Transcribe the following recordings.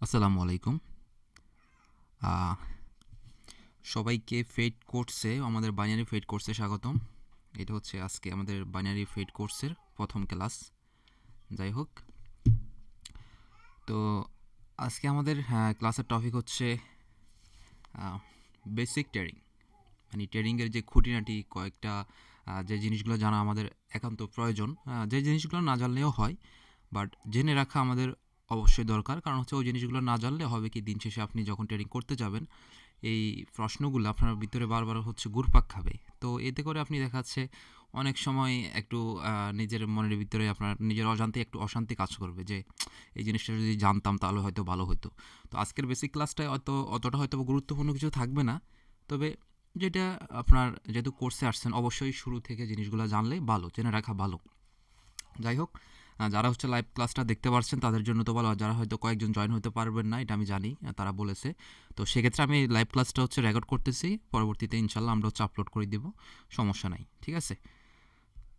আসসালামু আলাইকুম। আহ, সবাইকে ফেড কোর্সে আমাদের বাইনারি ফেড কোর্সে স্বাগতম। এটা হচ্ছে আজকে আমাদের বাইনারি ফেড কোর্সের প্রথম ক্লাস। যাই হোক, তো আজকে আমাদের ক্লাসের টপিক হচ্ছে বেসিক ট্রেডিং, মানে ট্রেডিংয়ের যে খুঁটিনাটি কয়েকটা যে জিনিসগুলো জানা আমাদের একান্ত প্রয়োজন। যে জিনিসগুলো না জানলেও হয়, বাট জেনে রাখা আমাদের অবশ্যই দরকার। কারণ হচ্ছে ওই জিনিসগুলো না জানলে হবে কি, দিন শেষে আপনি যখন ট্রেডিং করতে যাবেন এই প্রশ্নগুলো আপনার ভিতরে বারবার হচ্ছে ঘুরপাক খাবে। তো এতে করে আপনি দেখা যাচ্ছে অনেক সময় একটু নিজের মনের ভিতরে আপনার নিজের অজান্তে একটু অশান্তি কাজ করবে যে এই জিনিসটা যদি জানতাম তাহলে হয়তো ভালো হতো। তো আজকের বেসিক ক্লাসটায় অতটা হয়তো গুরুত্বপূর্ণ কিছু থাকবে না, তবে যেটা আপনার যেহেতু কোর্সে আসছেন অবশ্যই শুরু থেকে জিনিসগুলো জানলে ভালো, জেনে রাখা ভালো। যাই হোক, যারা হচ্ছে লাইভ ক্লাসটা দেখতে পারছেন তাদের জন্য তো ভালো, আর যারা হয়তো কয়েকজন জয়েন হতে পারবেন না এটা আমি জানি, তারা বলেছে। তো সেক্ষেত্রে আমি লাইভ ক্লাসটা হচ্ছে রেকর্ড করতেছি, পরবর্তীতে ইনশাল্লাহ আমরা হচ্ছে আপলোড করে দেব, সমস্যা নাই, ঠিক আছে।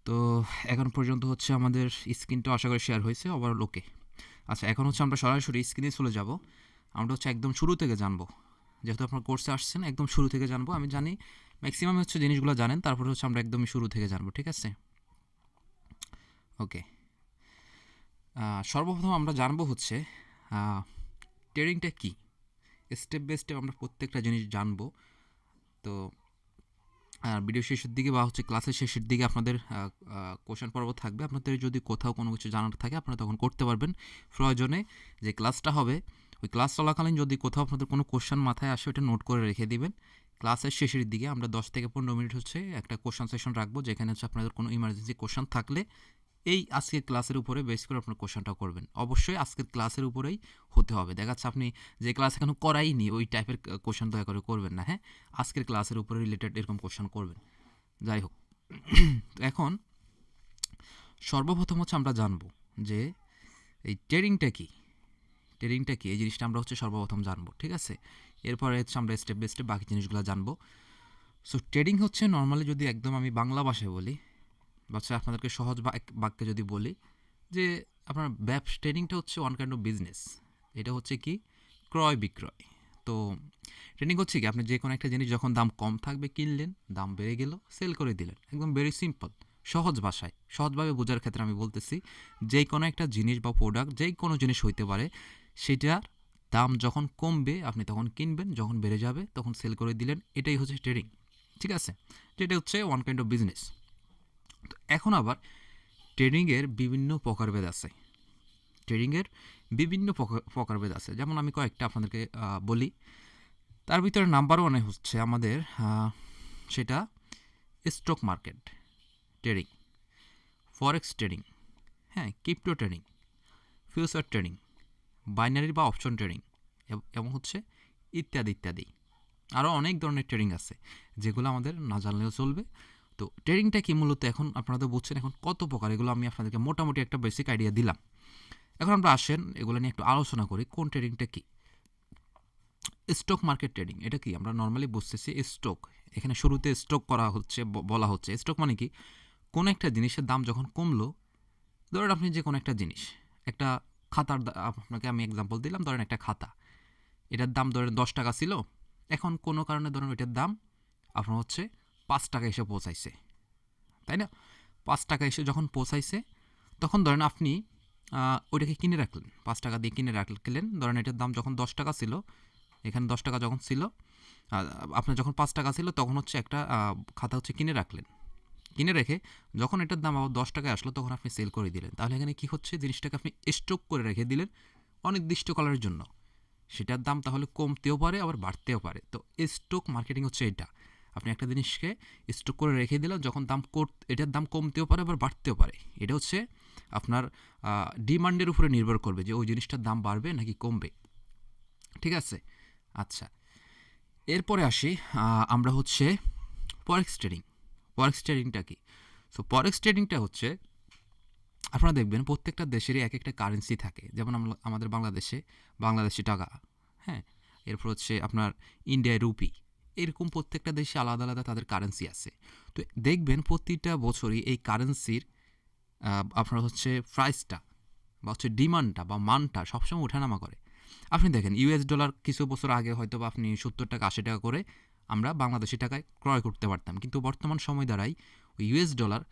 তো এখন পর্যন্ত হচ্ছে আমাদের স্ক্রিনটা আশা করি শেয়ার হয়েছে ওভারঅল ওকে। আচ্ছা, এখন হচ্ছে আমরা সরাসরি স্ক্রিনে চলে যাব। আমরা হচ্ছে একদম শুরু থেকে জানবো, যেহেতু আপনার কোর্সে আসছেন একদম শুরু থেকে জানবো। আমি জানি ম্যাক্সিমাম হচ্ছে জিনিসগুলো জানেন, তারপরে হচ্ছে আমরা একদমই শুরু থেকে জানবো, ঠিক আছে। ওকে, সর্বপ্রথম আমরা জানবো হচ্ছে ট্রেডিংটা কী। স্টেপ বাই স্টেপ আমরা প্রত্যেকটা জিনিস জানবো। তো ভিডিও শেষের দিকে বা হচ্ছে ক্লাসের শেষের দিকে আপনাদের কোশ্চেন পর্ব থাকবে। আপনাদের যদি কোথাও কোনো কিছু জানার থাকে আপনারা তখন করতে পারবেন। প্রয়োজনে যে ক্লাসটা হবে ওই ক্লাস চলাকালীন যদি কোথাও আপনাদের কোনো কোশ্চেন মাথায় আসে ওটা নোট করে রেখে দিবেন। ক্লাসের শেষের দিকে আমরা 10 থেকে 15 মিনিট হচ্ছে একটা কোশ্চেন সেশন রাখবো, যেখানে হচ্ছে আপনাদের কোনো ইমার্জেন্সি কোশ্চেন থাকলে এই আজকের ক্লাসের উপরে বেস করে আপনার কোশ্চেনটা করবেন। অবশ্যই আজকের ক্লাসের উপরেই হতে হবে। দেখা যাচ্ছে আপনি যে ক্লাস এখনো করাইনি ওই টাইপের কোশ্চেন দয়া করে করবেন না, হ্যাঁ। আজকের ক্লাসের উপরে রিলেটেড এরকম কোশ্চেন করবেন। যাই হোক, তো এখন সর্বপ্রথম হচ্ছে আমরা জানবো যে এই ট্রেডিংটা কী। ট্রেডিংটা কী এই জিনিসটা আমরা হচ্ছে সর্বপ্রথম জানবো, ঠিক আছে। এরপরে হচ্ছে আমরা স্টেপ বাই স্টেপ বাকি জিনিসগুলো জানবো। সো ট্রেডিং হচ্ছে নর্মালি যদি একদম আমি বাংলা ভাষায় বলি বা হচ্ছে আপনাদেরকে সহজ বাক্যে যদি বলি যে আপনার ব্যবসা ট্রেডিংটা হচ্ছে ওয়ান কাইন্ড অফ বিজনেস। এটা হচ্ছে কি ক্রয় বিক্রয়। তো ট্রেডিং হচ্ছে কি আপনি যে কোনো একটা জিনিস যখন দাম কম থাকবে কিনলেন, দাম বেড়ে গেল সেল করে দিলেন, একদম ভেরি সিম্পল। সহজ ভাষায় সহজভাবে বোঝার ক্ষেত্রে আমি বলতেছি, যে কোনো একটা জিনিস বা প্রোডাক্ট যেই কোনো জিনিস হইতে পারে, সেটার দাম যখন কমবে আপনি তখন কিনবেন, যখন বেড়ে যাবে তখন সেল করে দিলেন, এটাই হচ্ছে ট্রেডিং, ঠিক আছে। যেটা হচ্ছে ওয়ান কাইন্ড অফ বিজনেস। তো এখন আবার ট্রেডিংয়ের বিভিন্ন প্রকারভেদ আছে। ট্রেডিংয়ের বিভিন্ন প্রকারভেদ আছে, যেমন আমি কয়েকটা আপনাদেরকে বলি। তার ভিতরে নাম্বার ওয়ানে হচ্ছে আমাদের সেটা stock market trading, forex trading, হ্যাঁ, crypto trading, future trading, binary বা অপশন ট্রেডিং, এবং হচ্ছে ইত্যাদি ইত্যাদি। আরও অনেক ধরনের ট্রেডিং আছে যেগুলো আমাদের না জানলেও চলবে। তো ট্রেডিংটা কি মূলত এখন আপনারা তো বুঝছেন এখন কত প্রকার, এগুলো আমি আপনাদেরকে মোটামুটি একটা বেসিক আইডিয়া দিলাম। এখন আমরা আসেন এগুলো নিয়ে একটু আলোচনা করি, কোন ট্রেডিংটা কী। স্টক মার্কেট ট্রেডিং এটা কি আমরা নর্মালি বুঝতেছি স্টক, এখানে শুরুতে স্টক করা হচ্ছে, বলা হচ্ছে স্টক মানে কি কোন একটা জিনিসের দাম যখন কমলো, ধরেন আপনি যে কোনো একটা জিনিস, একটা খাতার আপনাকে আমি এক্সাম্পল দিলাম, ধরেন একটা খাতা, এটার দাম ধরেন 10 টাকা ছিল, এখন কোনো কারণে ধরেন ওইটার দাম আপনার হচ্ছে 5 টাকা এসে পৌঁছাইছে, তাই না। 5 টাকা এসে যখন পৌঁছাইছে তখন ধরেন আপনি ওইটাকে কিনে রাখলেন, 5 টাকা দিয়ে কিনে রাখলেন। ধরেন এটার দাম যখন 10 টাকা ছিল, এখানে 10 টাকা যখন ছিল, আপনার যখন 5 টাকা ছিল তখন হচ্ছে একটা খাতা হচ্ছে কিনে রাখলেন। কিনে রেখে যখন এটার দাম আবার 10 টাকায় আসলো তখন আপনি সেল করে দিলেন। তাহলে এখানে কি হচ্ছে, জিনিসটাকে আপনি স্টক করে রেখে দিলেন অনির্দিষ্টকালের জন্য। সেটার দাম তাহলে কমতেও পারে আবার বাড়তেও পারে। তো স্টক মার্কেটিং হচ্ছে এটা, আপনি একটা জিনিসকে স্টক করে রেখে দিলেন, যখন এটার দাম কমতেও পারে আবার বাড়তেও পারে। এটা হচ্ছে আপনার ডিমান্ডের উপরে নির্ভর করবে যে ওই জিনিসটার দাম বাড়বে নাকি কমবে, ঠিক আছে। আচ্ছা, এরপরে আসি আমরা হচ্ছে ফরেক্স ট্রেডিং। ফরেক্স ট্রেডিংটা কি? সো ফরেক্স ট্রেডিংটা হচ্ছে আপনারা দেখবেন প্রত্যেকটা দেশেরই এক একটা কারেন্সি থাকে, যেমন আমাদের বাংলাদেশি টাকা, হ্যাঁ, এরপর হচ্ছে আপনার ইন্ডিয়ায় রুপি, এরকম প্রত্যেকটা দেশে আলাদা আলাদা তাদের কারেন্সি আছে। তো দেখবেন প্রতিটা বছরই এই কারেন্সির আপনার হচ্ছে প্রাইসটা বা হচ্ছে ডিমান্ডটা বা মানটা সবসময় ওঠানামা করে। আপনি দেখেন ইউএস ডলার কিছু বছর আগে হয়তো বা আপনি 70 টাকা 80 টাকা করে আমরা বাংলাদেশি টাকায় ক্রয় করতে পারতাম, কিন্তু বর্তমান সময় দ্বারাই ওই ইউএস ডলার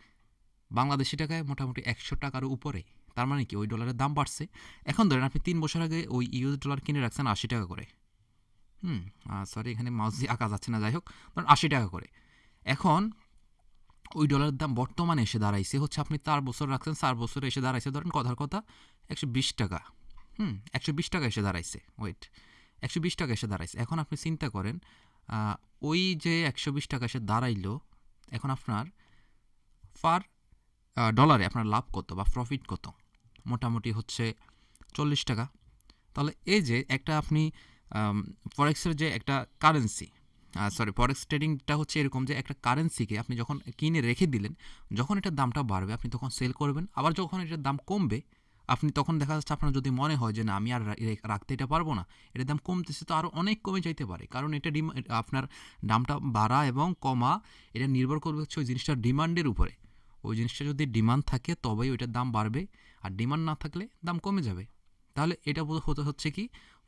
বাংলাদেশি টাকায় মোটামুটি 100 টাকার উপরে। তার মানে কি ওই ডলারের দাম বাড়ছে। এখন ধরেন আপনি 3 বছর আগে ওই ইউএস ডলার কিনে রাখছেন 80 টাকা করে, সরি এখানে মাউস দিয়ে আঁকা যাচ্ছে না, যাই হোক ধরেন 80 টাকা করে। এখন ওই ডলারের দাম বর্তমানে এসে দাঁড়াইছে হচ্ছে আপনি 4 বছর রাখছেন, 4 বছরে এসে দাঁড়াইছে ধরেন কথার কথা 120 টাকা। 120 টাকা এসে দাঁড়াইছে, ওয়েট 120 টাকা এসে দাঁড়াইছে। এখন আপনি চিন্তা করেন ওই যে 120 টাকা এসে দাঁড়াইলো, এখন আপনার পার ডলারে আপনার লাভ কত বা প্রফিট কত? মোটামুটি হচ্ছে 40 টাকা। তাহলে এই যে একটা আপনি ফরেক্সের যে একটা কারেন্সি, ফরেক্স ট্রেডিংটা হচ্ছে এরকম যে একটা কারেন্সিকে আপনি যখন কিনে রেখে দিলেন, যখন এটার দামটা বাড়বে আপনি তখন সেল করবেন, আবার যখন এটার দাম কমবে আপনি তখন দেখা যাচ্ছে আপনার যদি মনে হয় যে না আমি আর রাখতে এটা পারবো না, এটার দাম কমতেছে, তো আরও অনেক কমে যাইতে পারে, কারণ এটা আপনার দামটা বাড়া এবং কমা এটা নির্ভর করবে হচ্ছে ওই জিনিসটার ডিমান্ডের উপরে। ওই জিনিসটা যদি ডিমান্ড থাকে তবেই ওইটার দাম বাড়বে, আর ডিমান্ড না থাকলে দাম কমে যাবে। তাহলে এটা হতে হচ্ছে কি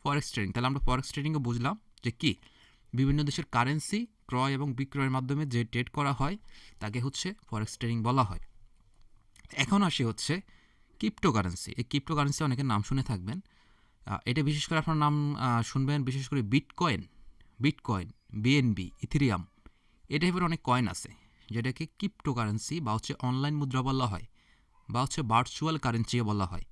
ফরেক্স ট্রেডিং। তাহলে আমরা ফরেক্স ট্রেডিংয়ে বুঝলাম যে কি বিভিন্ন দেশের কারেন্সি ক্রয় এবং বিক্রয়ের মাধ্যমে যে ট্রেড করা হয় তাকে হচ্ছে ফরেক্স ট্রেডিং বলা হয়। এখন আসি হচ্ছে ক্রিপ্টোকারেন্সি। এই ক্রিপ্টোকারেন্সি অনেকের নাম শুনে থাকবেন, এটা বিশেষ করে আপনার নাম শুনবেন বিশেষ করে বিটকয়েন, বিএনবি, ইথেরিয়াম, এই টাইপের অনেক কয়েন আছে যেটাকে ক্রিপ্টোকারেন্সি বা হচ্ছে অনলাইন মুদ্রা বলা হয় বা হচ্ছে ভার্চুয়াল কারেন্সি বলা হয়।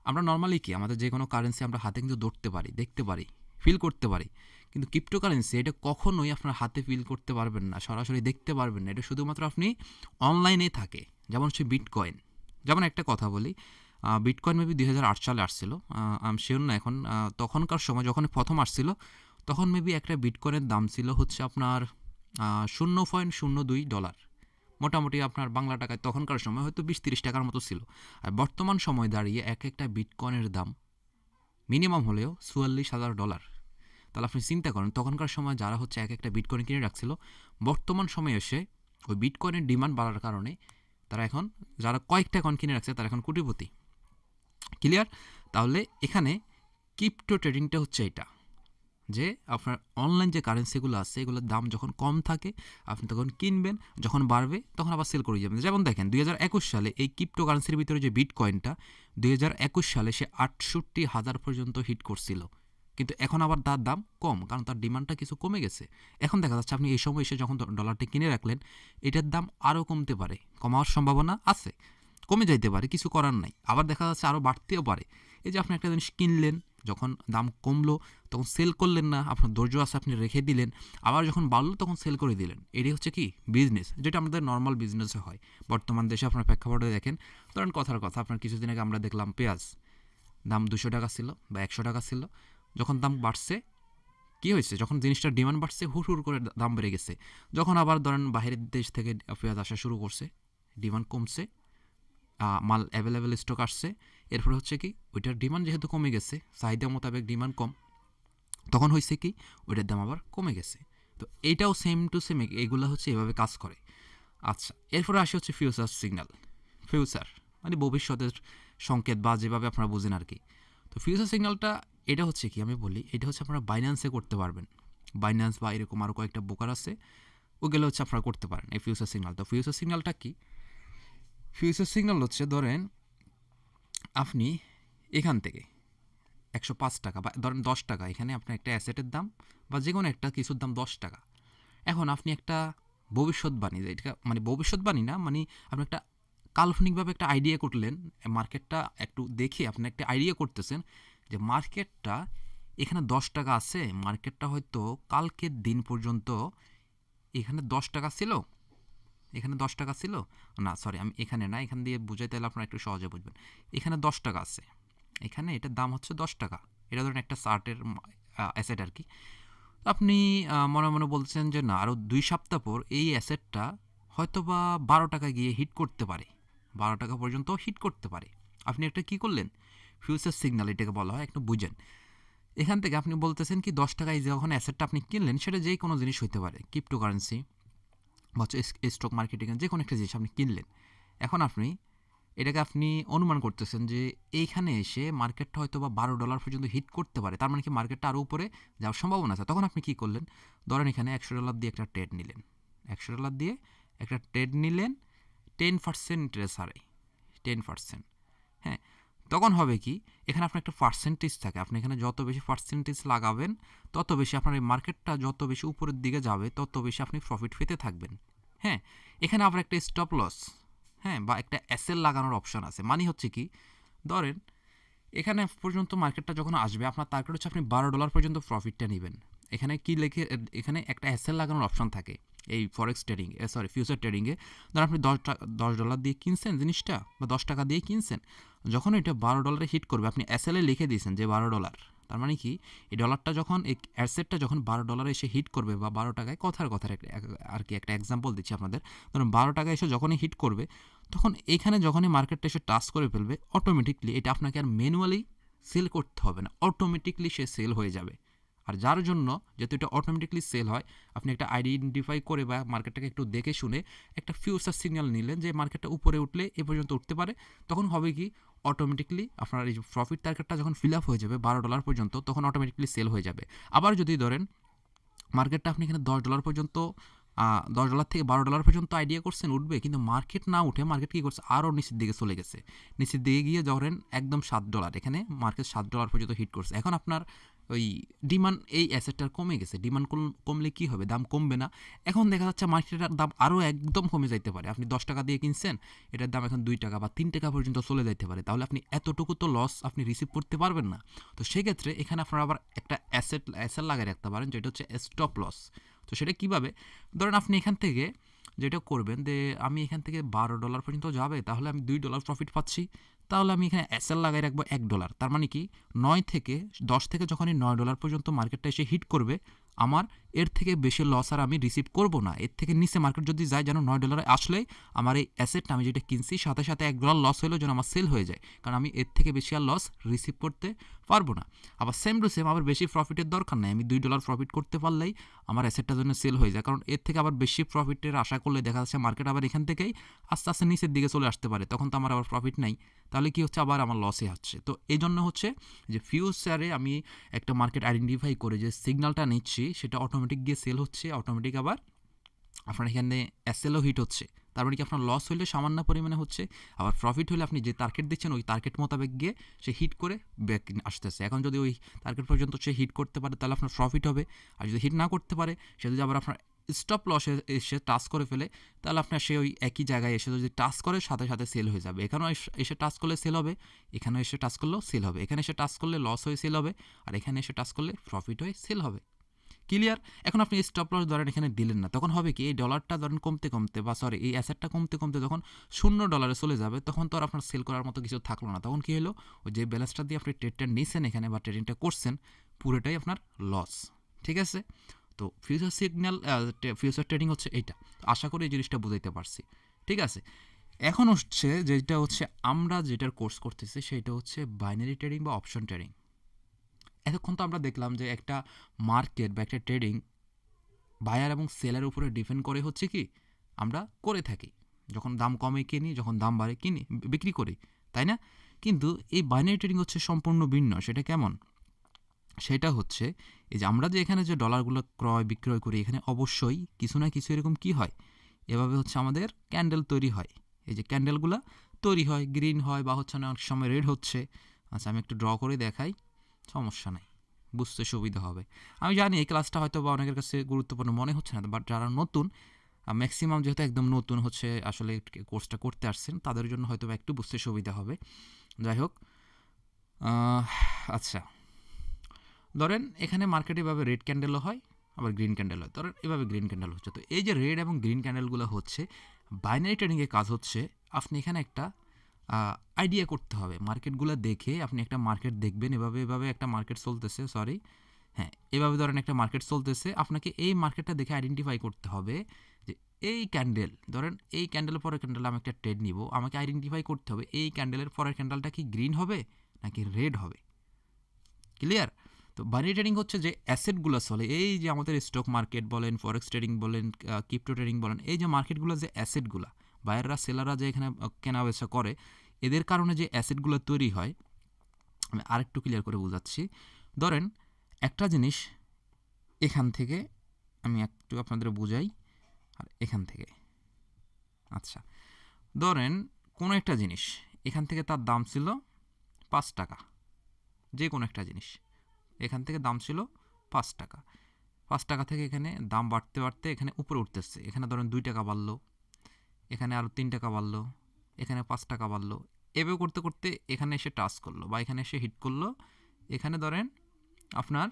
আমরা নর্মালি কি আমাদের যে কোনো কারেন্সি আমরা হাতে কিন্তু ধরতে পারি, দেখতে পারি, ফিল করতে পারি, কিন্তু ক্রিপ্টোকারেন্সি এটা কখনোই আপনার হাতে ফিল করতে পারবেন না, সরাসরি দেখতে পারবেন না, এটা শুধুমাত্র আপনি অনলাইনে থাকে। যেমন হচ্ছে বিটকয়েন, যেমন একটা কথা বলি, বিটকয়েন মেবি 2008 সালে আসছিল, আমি শিওর না এখন, তখনকার সময় যখন প্রথম আসছিল তখন মেবি একটা বিটকয়েনের দাম ছিল হচ্ছে আপনার $0.02, মোটামুটি আপনার বাংলা টাকায় তখনকার সময় হয়তো 20-30 টাকার মতো ছিল। আর বর্তমান সময় দাঁড়িয়ে এক একটা বিটকয়েনের দাম মিনিমাম হলেও $44,000। তাহলে আপনি চিন্তা করেন তখনকার সময় যারা হচ্ছে এক একটা বিটকয়েন কিনে রাখছিল, বর্তমান সময়ে এসে ওই বিটকয়েনের ডিমান্ড বাড়ার কারণে তারা এখন যারা কয়েকটা কয়েন কিনে রাখছে তারা এখন কোটিপতি। ক্লিয়ার? তাহলে এখানে ক্রিপ্টো ট্রেডিংটা হচ্ছে এটা, যে আপনার অনলাইন যে কারেন্সিগুলো আছে এগুলোর দাম যখন কম থাকে আপনি তখন কিনবেন, যখন বাড়বে তখন আবার সেল করে যাবেন। যেমন দেখেন 2021 সালে এই ক্রিপ্টো কারেন্সির ভিতরে যে বিটকয়েনটা 2021 সালে সে 68,000 পর্যন্ত হিট করছিল, কিন্তু এখন আবার তার দাম কম, কারণ তার ডিমান্ডটা কিছু কমে গেছে। এখন দেখা যাচ্ছে আপনি এই সময় এসে যখন ডলারটি কিনে রাখলেন এটার দাম আরও কমতে পারে, কমার সম্ভাবনা আছে, কমে যাইতে পারে, কিছু করার নাই, আবার দেখা যাচ্ছে আরও বাড়তেও পারে। এই যে আপনি একটা জিনিস কিনলেন, যখন দাম কমলো তখন সেল করলেন না, আপনার ধৈর্য আছে আপনি রেখে দিলেন, আবার যখন বাড়লো তখন সেল করে দিলেন। এটাই হচ্ছে কি বিজনেস, যেটা আমাদের নর্মাল বিজনেসে হয়। বর্তমান দেশে আপনার প্রেক্ষাপটে দেখেন, ধরেন কথার কথা আপনার কিছুদিন আগে আমরা দেখলাম পেঁয়াজ দাম 200 টাকা ছিল বা 100 টাকা ছিল, যখন দাম বাড়ছে কী হয়েছে, যখন জিনিসটার ডিমান্ড বাড়ছে হুড় করে দাম বেড়ে গেছে, যখন আবার ধরেন বাইরের দেশ থেকে পেঁয়াজ আসা শুরু করছে ডিমান্ড কমছে, মাল অ্যাভেলেবেল স্টক আসছে, এরপরে হচ্ছে কি ওইটার ডিমান্ড যেহেতু কমে গেছে, চাহিদা মোতাবেক ডিমান্ড কম, তখন হয়েছে কি ওইটার দাম আবার কমে গেছে। তো এইটাও সেম টু সেম এগুলো হচ্ছে এভাবে কাজ করে। আচ্ছা, এরপরে আসে হচ্ছে ফিউচার সিগন্যাল। ফিউচার মানে ভবিষ্যতের সংকেত বা যেভাবে আপনারা বুঝেন আর কি। তো ফিউচার সিগন্যালটা এটা হচ্ছে কি আমি বলি, এটা হচ্ছে আপনারা বাইন্যান্সে করতে পারবেন, বাইন্যান্স বা এরকম আরও কয়েকটা ব্রোকার আছে, ওগুলো হচ্ছে আপনারা করতে পারেন এই ফিউচার সিগন্যাল। তো ফিউচার সিগন্যালটা কি? ফিউচার সিগন্যাল হচ্ছে ধরেন আপনি এখান থেকে 105 টাকা বা ধরেন 10 টাকা, এখানে আপনার একটা অ্যাসেটের দাম বা যে কোনো একটা কিছুর দাম 10 টাকা। এখন আপনি একটা ভবিষ্যৎবাণী, এটা মানে ভবিষ্যৎবাণী না, মানে আপনি একটা কাল্পনিকভাবে একটা আইডিয়া করলেন, মার্কেটটা একটু দেখে আপনি একটা আইডিয়া করতেছেন যে মার্কেটটা এখানে 10 টাকা আছে, মার্কেটটা হয়তো কালকের দিন পর্যন্ত এখানে 10 টাকা ছিল, এখানে 10 টাকা ছিল, না সরি আমি এখানে না, এখান দিয়ে বুঝাই তাহলে আপনারা একটু সহজে বুঝবেন। এখানে 10 টাকা আছে, এখানে এটার দাম হচ্ছে 10 টাকা, এটা ধরেন একটা শার্টের অ্যাসেট আর কি। আপনি মনে মনে বলছেন যে না আরও 2 সপ্তাহ পর এই অ্যাসেটটা হয়তো বা 12 টাকা গিয়ে হিট করতে পারে, 12 টাকা পর্যন্ত হিট করতে পারে। আপনি একটা কী করলেন, ফিউচার সিগন্যাল এটাকে বলা হয়, একটু বুঝেন। এখান থেকে আপনি বলতেছেন কি 10 টাকায় যখন অ্যাসেটটা আপনি কিনলেন সেটা যেই কোনো জিনিস হতে পারে, ক্রিপ্টোকারেন্সি বা হচ্ছে স্টক মার্কেটিংয়ে যে কোনো একটা জিনিস আপনি কিনলেন। এখন আপনি এটাকে আপনি অনুমান করতেছেন যে এইখানে এসে মার্কেটটা হয়তো বা $12 পর্যন্ত হিট করতে পারে, তার মানে কি মার্কেটটা আরও উপরে যাওয়ার সম্ভাবনা আছে। তখন আপনি কি করলেন, ধরেন এখানে $100 দিয়ে একটা ট্রেড নিলেন, $100 দিয়ে একটা ট্রেড নিলেন 10% ইন্টারেস্ট হারে, 10%। হ্যাঁ, তখন হবে কি, এখানে আপনার একটা পার্সেন্টেজ থাকে, আপনি এখানে যত বেশি পার্সেন্টেজ লাগাবেন তত বেশি আপনার এই মার্কেটটা যত বেশি উপরের দিকে যাবে তত বেশি আপনি প্রফিট পেতে থাকবেন। হ্যাঁ, এখানে আবার একটা স্টপ লস, হ্যাঁ, বা একটা এসএল লাগানোর অপশন আছে। মানে হচ্ছে কি, ধরেন এখানে পর্যন্ত মার্কেটটা যখন আসবে আপনার টার্গেট হচ্ছে আপনি $12 পর্যন্ত প্রফিটটা নেবেন। এখানে কি লেখে, এখানে একটা এসএল লাগানোর অপশন থাকে এই ফরেক্স ট্রেডিং সরি ফিউচার ট্রেডিংয়ে। ধরুন আপনি $10 দিয়ে কিনছেন জিনিসটা, বা $10 দিয়ে কিনছেন, যখন এটা $12 হিট করবে আপনি এসএল এ লিখে দিয়েছেন যে $12। তার মানে কি, এই ডলারটা যখন এই অ্যাসেটটা যখন $12 এসে হিট করবে, বা $12 কথার আর কি একটা এক্সাম্পল দিচ্ছি আপনাদের, ধরুন $12 এসে যখনই হিট করবে, তখন এইখানে যখনই মার্কেটটা এসে টাচ করে ফেলবে অটোমেটিকলি এটা আপনাকে আর ম্যানুয়ালি সেল করতে হবে না, অটোমেটিকলি সে সেল হয়ে যাবে। আর যার জন্য যেহেতু এটা অটোমেটিকলি সেল হয়, আপনি একটা আইডেন্টিফাই করে বা মার্কেটটাকে একটু দেখে শুনে একটা ফিউচার সিগন্যাল নিলেন যে মার্কেটটা উপরে উঠলে এ পর্যন্ত উঠতে পারে, তখন হবে কি, অটোমেটিকলি আপনার এই প্রফিট টার্গেটটা যখন ফিল আপ হয়ে যাবে $12 পর্যন্ত, তখন অটোমেটিকলি সেল হয়ে যাবে। আবার যদি ধরেন মার্কেটটা আপনি এখানে $10 পর্যন্ত, $10 থেকে $12 পর্যন্ত আইডিয়া করছেন উঠবে, কিন্তু মার্কেট না উঠে মার্কেট কী করছে, আরও নিচের দিকে চলে গেছে, নিচের দিকে গিয়ে ধরেন একদম $7, এখানে মার্কেট $7 পর্যন্ত হিট করছে। এখন আপনার ওই ডিমান্ড এই অ্যাসেটটার কমে গেছে, ডিমান্ড কমলে কী হবে, দাম কমবে না। এখন দেখা যাচ্ছে মার্কেটের দাম আরও একদম কমে যাইতে পারে, আপনি $10 দিয়ে কিনছেন, এটার দাম এখন $2 বা $3 পর্যন্ত চলে যাইতে পারে, তাহলে আপনি এতটুকু তো লস আপনি রিসিভ করতে পারবেন না। তো সেক্ষেত্রে এখানে আপনারা আবার একটা অ্যাসেট লাগাই রাখতে পারেন, যেটা হচ্ছে স্টপ লস। তো সেটা কীভাবে, ধরেন আপনি এখান থেকে যেটা করবেন যে আমি এখান থেকে $12 পর্যন্ত যাবে, তাহলে আমি $2 প্রফিট পাচ্ছি, তাহলে আমি এখানে এসএল লাগাই রাখবো $1। তার মানে কি, 10 থেকে যখনই $9 পর্যন্ত মার্কেটটা এসে হিট করবে, আমার এর থেকে বেশি লস আর আমি রিসিভ করব না। এর থেকে নিচে মার্কেট যদি যায়, যেন $9 আসলেই আমার এই অ্যাসেটটা আমি যেটা কিনছি সাথে সাথে $1 লস হলেও যেন আমার সেল হয়ে যায়, কারণ আমি এর থেকে বেশি আর লস রিসিভ করতে পারবো না। আবার সেম টু সেম আবার বেশি প্রফিটের দরকার নেই, আমি $2 প্রফিট করতে পারলেই আমার অ্যাসেটটা জন্য সেল হয়ে যায়, কারণ এর থেকে আবার বেশি প্রফিটের আশা করলে দেখা যাচ্ছে মার্কেট আবার এখান থেকেই আস্তে আস্তে নিচের দিকে চলে আসতে পারে, তখন তো আমার আবার প্রফিট নাই, তাহলে কি হচ্ছে, আবার আমার লসে হচ্ছে। তো এই জন্য হচ্ছে যে ফিউচারে আমি একটা মার্কেট আইডেন্টিফাই করে যে সিগন্যালটা নিচ্ছি সেটা অটোমেটিক গিয়ে সেল হচ্ছে, অটোমেটিক আবার আপনার এখানে এসএলও হিট হচ্ছে, তার মানে কি আপনার লস হলে সামান্য পরিমাণে হচ্ছে, আবার প্রফিট হলে আপনি যে টার্গেট দিচ্ছেন ওই টার্গেট মোতাবেক গিয়ে সে হিট করে ব্যাক আসতেছে। এখন যদি ওই টার্গেট পর্যন্ত সে হিট করতে পারে তাহলে আপনার প্রফিট হবে, আর যদি হিট না করতে পারে, সে যদি আবার আপনার স্টপ লসে এসে টাচ করে ফেলে, তাহলে আপনার সে ওই একই জায়গায় এসে যদি টাচ করে সাথে সাথে সেল হয়ে যাবে। এখানেও এসে টাচ করলে সেল হবে, এখানেও এসে টাচ করলেও সেল হবে, এখানে এসে টাচ করলে লস হয়ে সেল হবে, আর এখানে এসে টাচ করলে প্রফিট হয়ে সেল হবে। ক্লিয়ার? এখন আপনি স্টপ লস ধরেন এখানে দিলেন না, তখন হবে কি, এই ডলারটা ধরেন কমতে কমতে, বা সরি এই অ্যাসেটটা কমতে কমতে যখন $0 চলে যাবে, তখন তো আর আপনার সেল করার মতো কিছু থাকলো না। তখন কি হলো, ওই যে ব্যালেন্সটা দিয়ে আপনি ট্রেডটা নিয়েছেন এখানে বা ট্রেডিংটা করছেন, পুরোটাই আপনার লস। ঠিক আছে? তো ফিউচার সিগন্যাল, ফিউচার ট্রেডিং হচ্ছে এইটা। আশা করি এই জিনিসটা বুঝাইতে পারছি। ঠিক আছে? এখন হচ্ছে যেটা হচ্ছে আমরা যেটার কোর্স করতেছি সেটা হচ্ছে বাইনারি ট্রেডিং বা অপশন ট্রেডিং। এতক্ষণ তো আমরা দেখলাম যে একটা মার্কেট বা একটা ট্রেডিং বায়ার এবং সেলের উপরে ডিপেন্ড করে হচ্ছে কি আমরা করে থাকি, যখন দাম কমে কিনি, যখন দাম বাড়ে কিনি, বিক্রি করি, তাই না? কিন্তু এই বাইনারি ট্রেডিং হচ্ছে সম্পূর্ণ ভিন্ন। সেটা কেমন? সেটা হচ্ছে এই যে আমরা যে এখানে যে ডলারগুলো ক্রয় বিক্রয় করি, এখানে অবশ্যই কিছু না কিছু এরকম কি হয়, এভাবে হচ্ছে আমাদের ক্যান্ডেল তৈরি হয়। এই যে ক্যান্ডেলগুলো তৈরি হয়, গ্রিন হয় বা হচ্ছে না অনেক সময় রেড হচ্ছে। আচ্ছা আমি একটু ড্র করে দেখাই, সমস্যা নাই, বুঝতে সুবিধা হবে। আমি জানি এই ক্লাসটা হয়তো বা অনেকের কাছে গুরুত্বপূর্ণ মনে হচ্ছে না, বাট যারা নতুন, ম্যাক্সিমাম যেহেতু একদম নতুন হচ্ছে আসলে কোর্সটা করতে আসছেন, তাদের জন্য হয়তো একটু বুঝতে সুবিধা হবে। যাই হোক, আচ্ছা ধরেন এখানে মার্কেটে এভাবে রেড ক্যান্ডেলও হয়, আবার গ্রিন ক্যান্ডেল হয়। ধরেন এভাবে গ্রিন ক্যান্ডেল হচ্ছে। তো এই যে রেড এবং গ্রিন ক্যান্ডেলগুলো হচ্ছে বাইনারি ট্রেডিংয়ের কাজ হচ্ছে, আপনি এখানে একটা আইডিয়া করতে হবে, মার্কেটগুলো দেখে আপনি একটা মার্কেট দেখবেন, এভাবে একটা মার্কেট চলতেছে, সরি হ্যাঁ এভাবে ধরেন একটা মার্কেট চলতেছে, আপনাকে এই মার্কেটটা দেখে আইডেন্টিফাই করতে হবে যে এই ক্যান্ডেল, ধরেন এই ক্যান্ডেলের পরের ক্যান্ডেল আমি একটা ট্রেড নিব, আমাকে আইডেন্টিফাই করতে হবে এই ক্যান্ডেলের পরের ক্যান্ডেলটা কি গ্রিন হবে নাকি রেড হবে। ক্লিয়ার? তো বাইনারি ট্রেডিং হচ্ছে যে অ্যাসেটগুলো চলে, এই যে আমাদের স্টক মার্কেট বলেন, ফরেক্স ট্রেডিং বলেন, ক্রিপ্টো ট্রেডিং বলেন, এই যে মার্কেটগুলো যে অ্যাসেটগুলো বায়াররা সেলাররা যে এখানে কেনা বেচা করে, এদের কারণে যে অ্যাসিডগুলো তৈরি হয়, আমি আরেকটু ক্লিয়ার করে বোঝাচ্ছি। ধরেন একটা জিনিস এখান থেকে, আমি একটু আপনাদের বোঝাই, আর এখান থেকে, আচ্ছা ধরেন কোনো একটা জিনিস এখান থেকে তার দাম ছিল 5 টাকা, যে কোনো একটা জিনিস এখান থেকে দাম ছিল 5 টাকা, 5 টাকা থেকে এখানে দাম বাড়তে বাড়তে এখানে উপরে উঠতেছে, এখানে ধরেন 2 টাকা বাড়লো, এখানে আরও 3 টাকা বাড়লো, এখানে 5 টাকা বাড়লো, এভাবে করতে করতে এখানে এসে টাচ করলো বা এখানে এসে হিট করলো, এখানে ধরেন আপনার